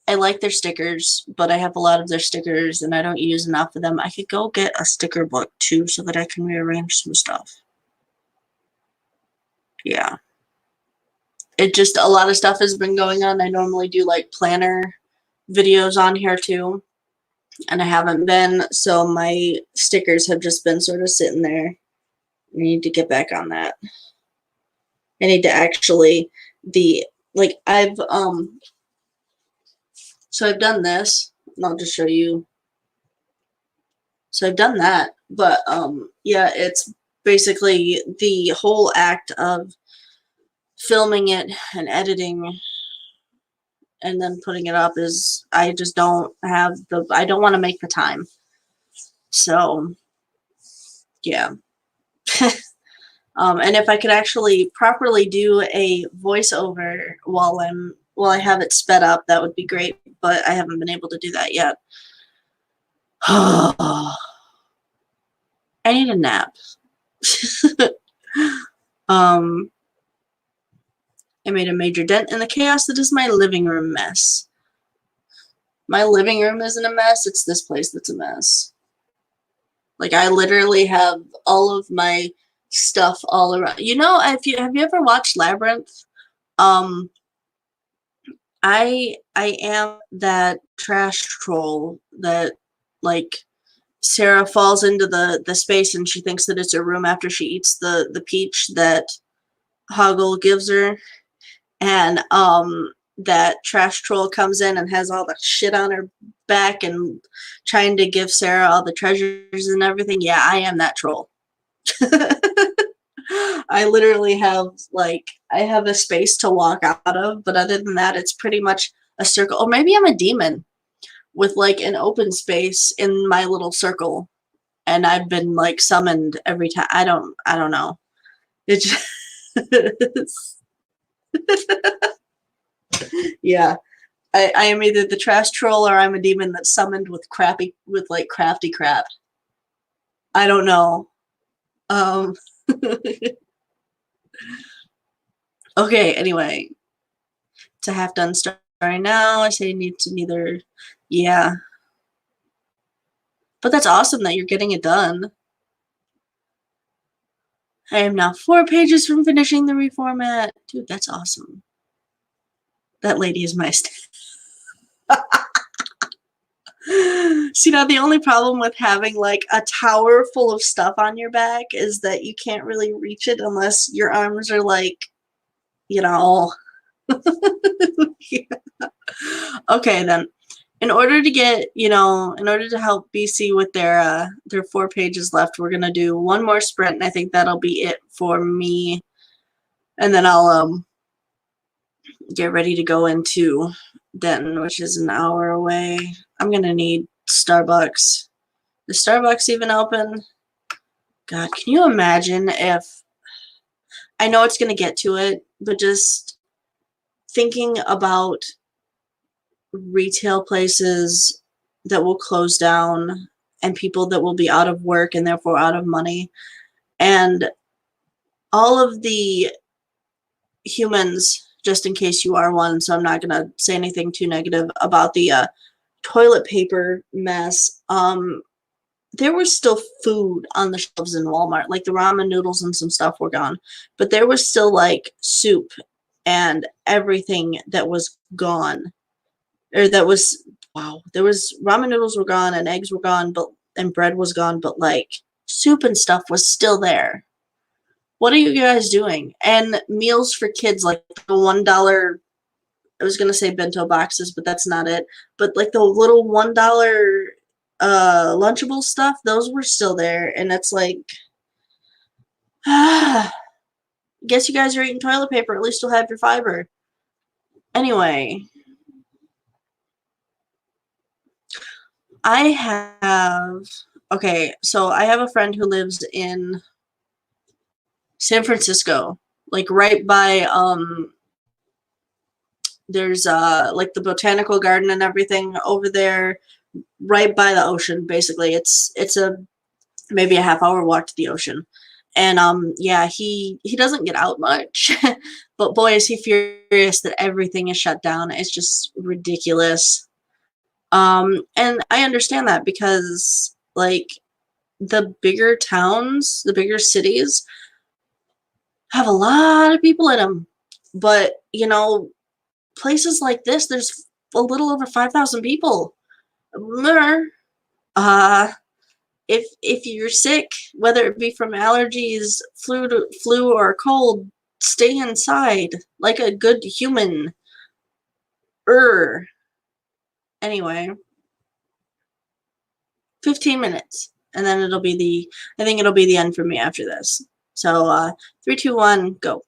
I like their stickers, but I have a lot of their stickers and I don't use enough of them. I could go get a sticker book too so that I can rearrange some stuff. Yeah. It just, a lot of stuff has been going on. I normally do like planner videos on here too, and I haven't been, so my stickers have just been sort of sitting there. I need to get back on that. I need to actually, so I've done this, and I'll just show you. So I've done that, but yeah, it's basically the whole act of filming it and editing and then putting it up is, I just don't have I don't want to make the time. So yeah. And if I could actually properly do a voiceover while I have it sped up, that would be great, but I haven't been able to do that yet. I need a nap. um, I made a major dent in the chaos that is my living room mess. My living room isn't a mess, it's this place that's a mess. Like, I literally have all of my stuff all around. You know, have you ever watched Labyrinth? I am that trash troll that, like, Sarah falls into the space and she thinks that it's her room after she eats the peach that Hoggle gives her, and that trash troll comes in and has all the shit on her back and trying to give Sarah all the treasures and everything. Yeah, I am that troll. I literally have, like, I have a space to walk out of, but other than that, it's pretty much a circle. Or maybe I'm a demon with, like, an open space in my little circle, and I've been, like, summoned every time. I don't know. It just yeah. I am either the trash troll or I'm a demon that's summoned with like crafty crap. I don't know. Um okay, anyway. It's a half done story now. I say need to neither. Yeah. But that's awesome that you're getting it done. I am now 4 pages from finishing the reformat. Dude, that's awesome. That lady is my See, now the only problem with having, like, a tower full of stuff on your back is that you can't really reach it unless your arms are, like, you know. Yeah. Okay, then. In order to get, in order to help BC with their 4 pages left, we're gonna do one more sprint, and I think that'll be it for me. And then I'll get ready to go into Denton, which is an hour away. I'm gonna need Starbucks. Is Starbucks even open? God, can you imagine if, I know it's gonna get to it, but just thinking about retail places that will close down and people that will be out of work and therefore out of money, and all of the humans, just in case you are one, so I'm not going to say anything too negative about the toilet paper mess. There was still food on the shelves in Walmart, like the ramen noodles and some stuff were gone, but there was still, like, soup and everything that was gone, or that was, wow, there was, ramen noodles were gone and eggs were gone, but, and bread was gone, but, like, soup and stuff was still there. What are you guys doing? And meals for kids, like the $1, I was gonna say bento boxes, but that's not it. But, like, the little $1 Lunchable stuff, those were still there, and it's like, guess you guys are eating toilet paper. At least you'll have your fiber. Anyway, I have, okay, so I have a friend who lives in San Francisco, like right by there's like the botanical garden and everything over there, right by the ocean. Basically, it's a maybe a half-hour walk to the ocean, and yeah, he doesn't get out much, but boy is he furious that everything is shut down. It's just ridiculous. And I understand that because, like, the bigger towns, the bigger cities have a lot of people in them, but, places like this, there's a little over 5,000 people. Uh, if you're sick, whether it be from allergies, flu or cold, stay inside like a good human. Anyway, 15 minutes, and then I think it'll be the end for me after this. So 3, 2, 1, go.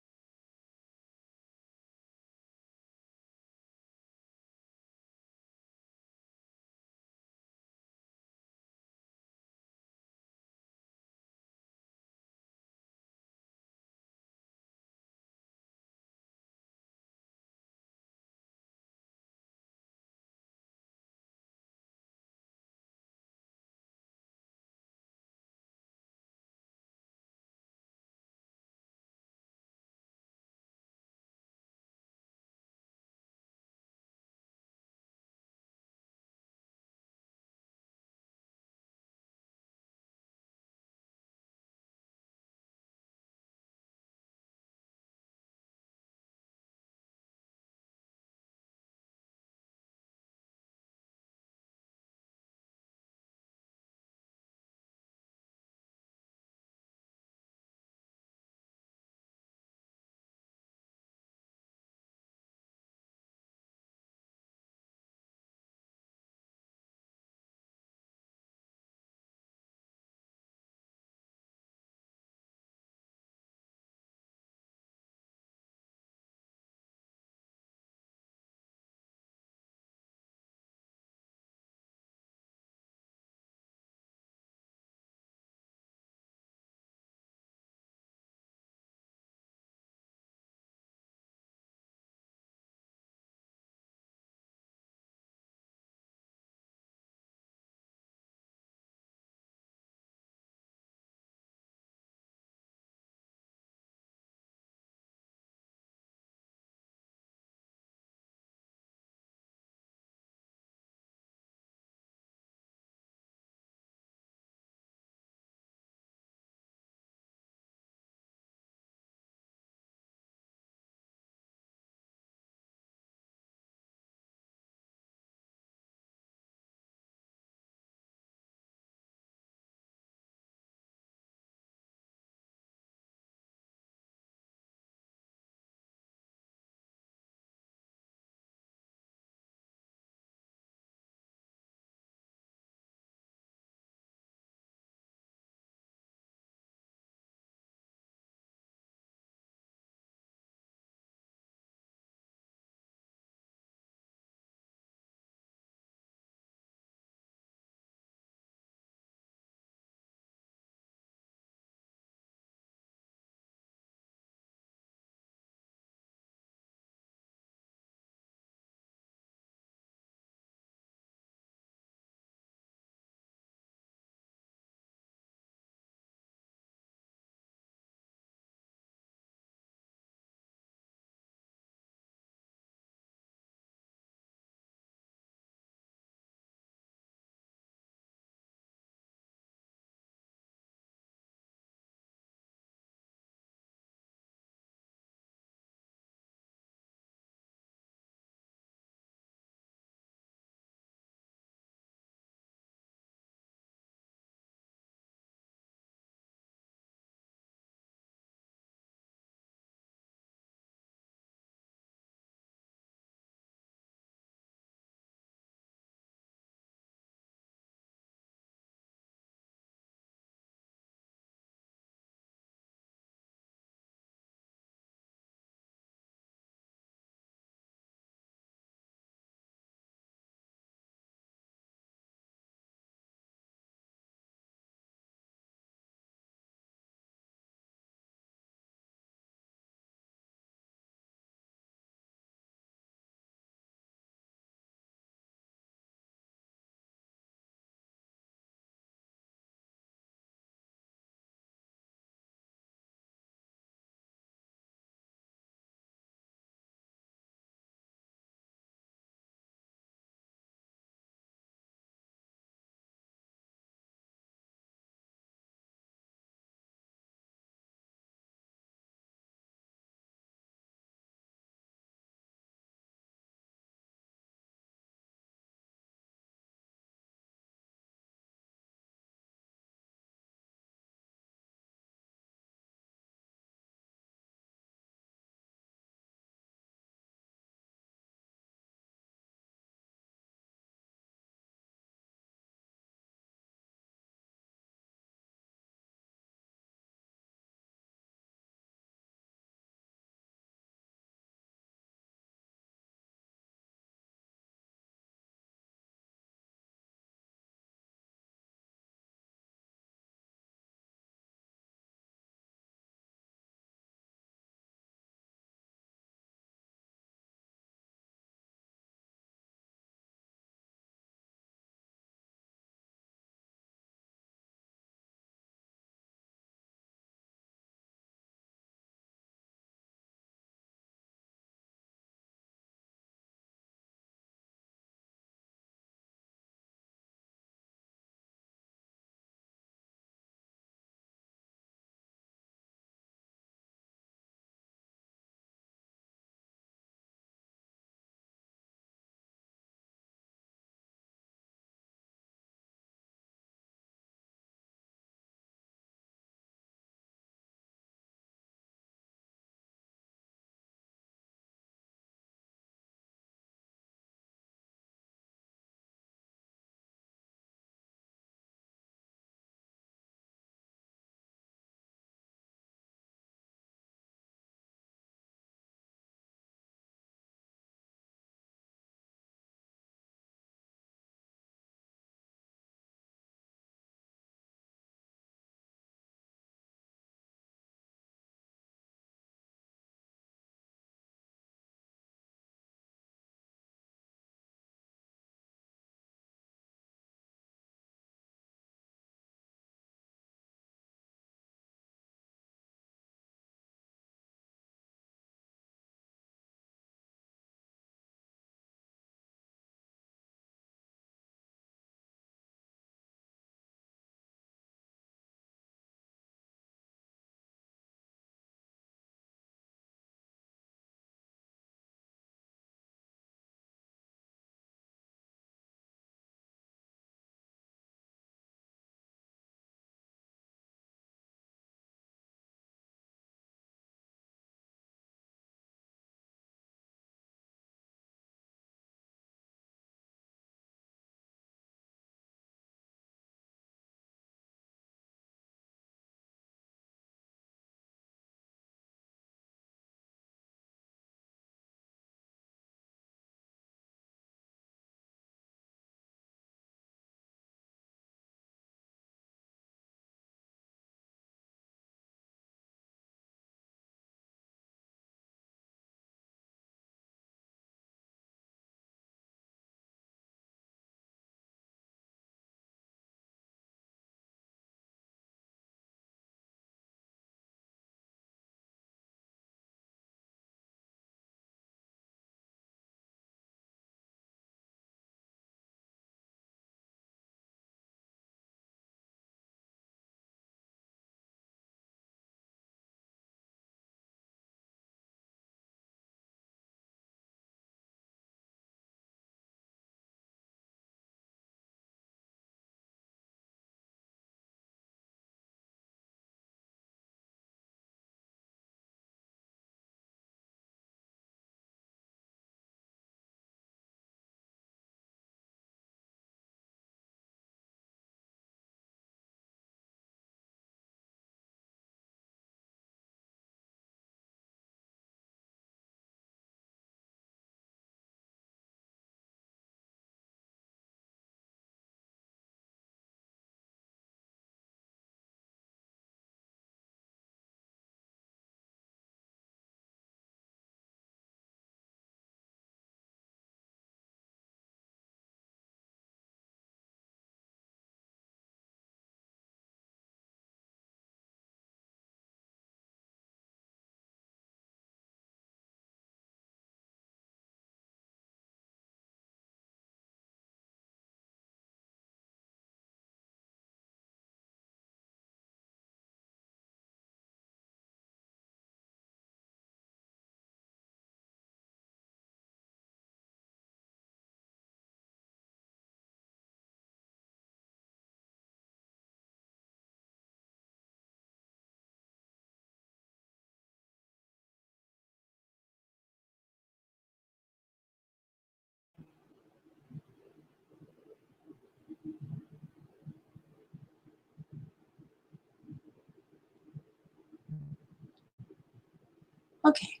Okay,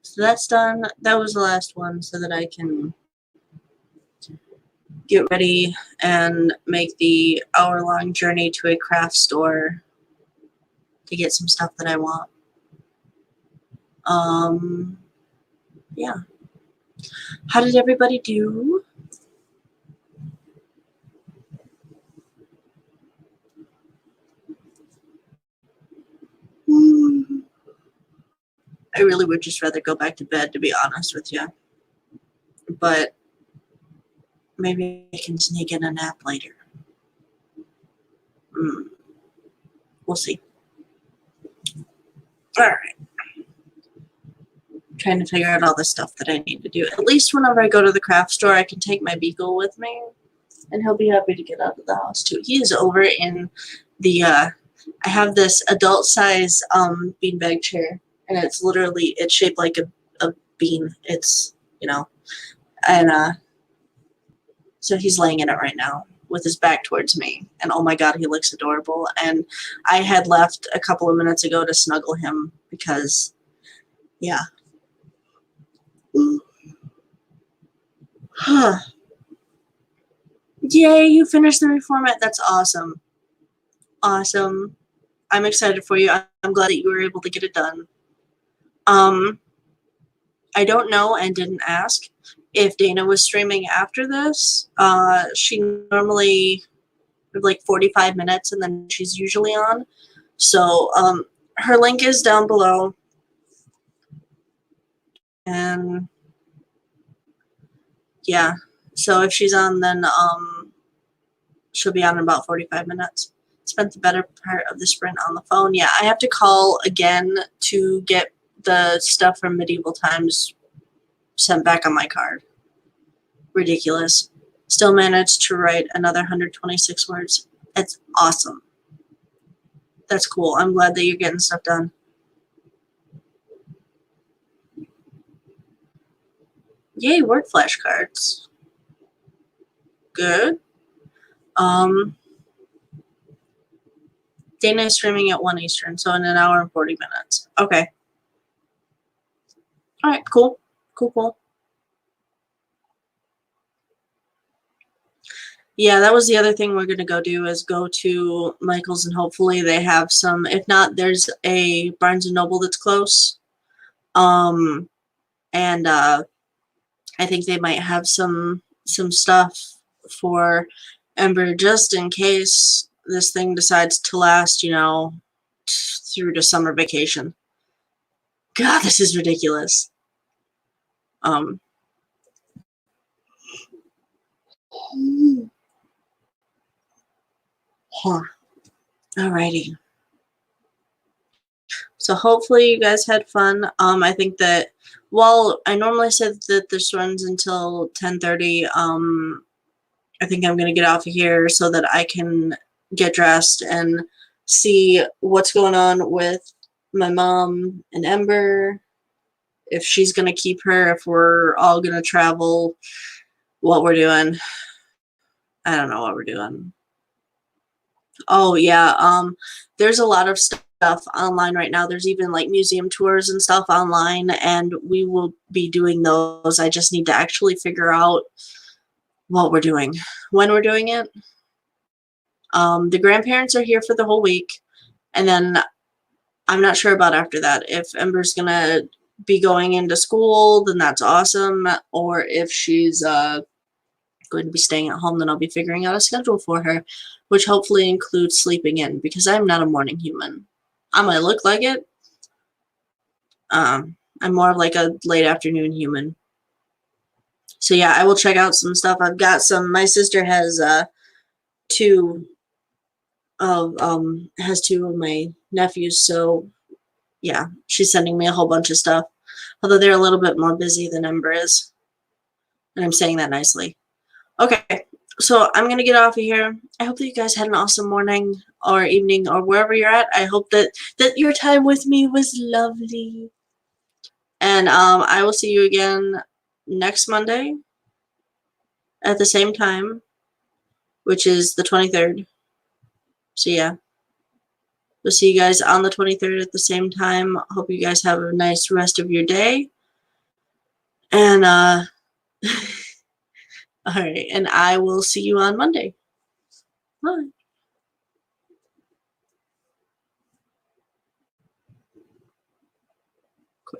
so that's done. That was the last one so that I can get ready and make the hour-long journey to a craft store to get some stuff that I want. Yeah. How did everybody do? I really would just rather go back to bed, to be honest with you. But maybe I can sneak in a nap later. We'll see. All right. Trying to figure out all the stuff that I need to do. At least whenever I go to the craft store, I can take my Beagle with me, and he'll be happy to get out of the house too. He is over in the. I have this adult size beanbag chair, and it's shaped like a bean. It's and so he's laying in it right now with his back towards me, and oh my god, he looks adorable. And I had left a couple of minutes ago to snuggle him because, yeah. Huh. Yay, you finished the reformat. That's awesome. Awesome. I'm excited for you. I'm glad that you were able to get it done. I don't know and didn't ask if Dana was streaming after this. She normally like 45 minutes and then she's usually on. So her link is down below. And yeah, so if she's on, then she'll be on in about 45 minutes. Spent the better part of the sprint on the phone. Yeah, I have to call again to get the stuff from medieval times sent back on my card. Ridiculous. Still managed to write another 126 words. That's awesome. That's cool. I'm glad that you're getting stuff done. Yay, word flashcards. Good. Dana is streaming at 1 Eastern, so in an hour and 40 minutes. Okay. All right, cool. Cool. Yeah, that was the other thing we're going to go do is go to Michael's, and hopefully they have some. If not, there's a Barnes & Noble that's close. And I think they might have some stuff for Ember just in case this thing decides to last, through to summer vacation. God, this is ridiculous. Alrighty. So hopefully you guys had fun. I think that while I normally said that this runs until 10:30, I think I'm gonna get off of here so that I can get dressed and see what's going on with my mom and Ember, if she's gonna keep her, if we're all gonna travel, what we're doing. I don't know what we're doing. Oh yeah, there's a lot of stuff online right now. There's even like museum tours and stuff online, and we will be doing those. I just need to actually figure out what we're doing, when we're doing it. The grandparents are here for the whole week, and then I'm not sure about after that. If Ember's gonna be going into school, then that's awesome. Or if she's going to be staying at home, then I'll be figuring out a schedule for her, which hopefully includes sleeping in, because I'm not a morning human. I might look like it. I'm more of like a late afternoon human. So yeah, I will check out some stuff. I've got some. My sister has two of my nephews, so yeah, she's sending me a whole bunch of stuff. Although they're a little bit more busy than Ember is, and I'm saying that nicely. Okay, so I'm gonna get off of here. I hope that you guys had an awesome morning or evening or wherever you're at. I hope that your time with me was lovely. And I will see you again next Monday at the same time, which is the 23rd. So yeah. We'll see you guys on the 23rd at the same time. Hope you guys have a nice rest of your day. And, all right, and I will see you on Monday. Bye.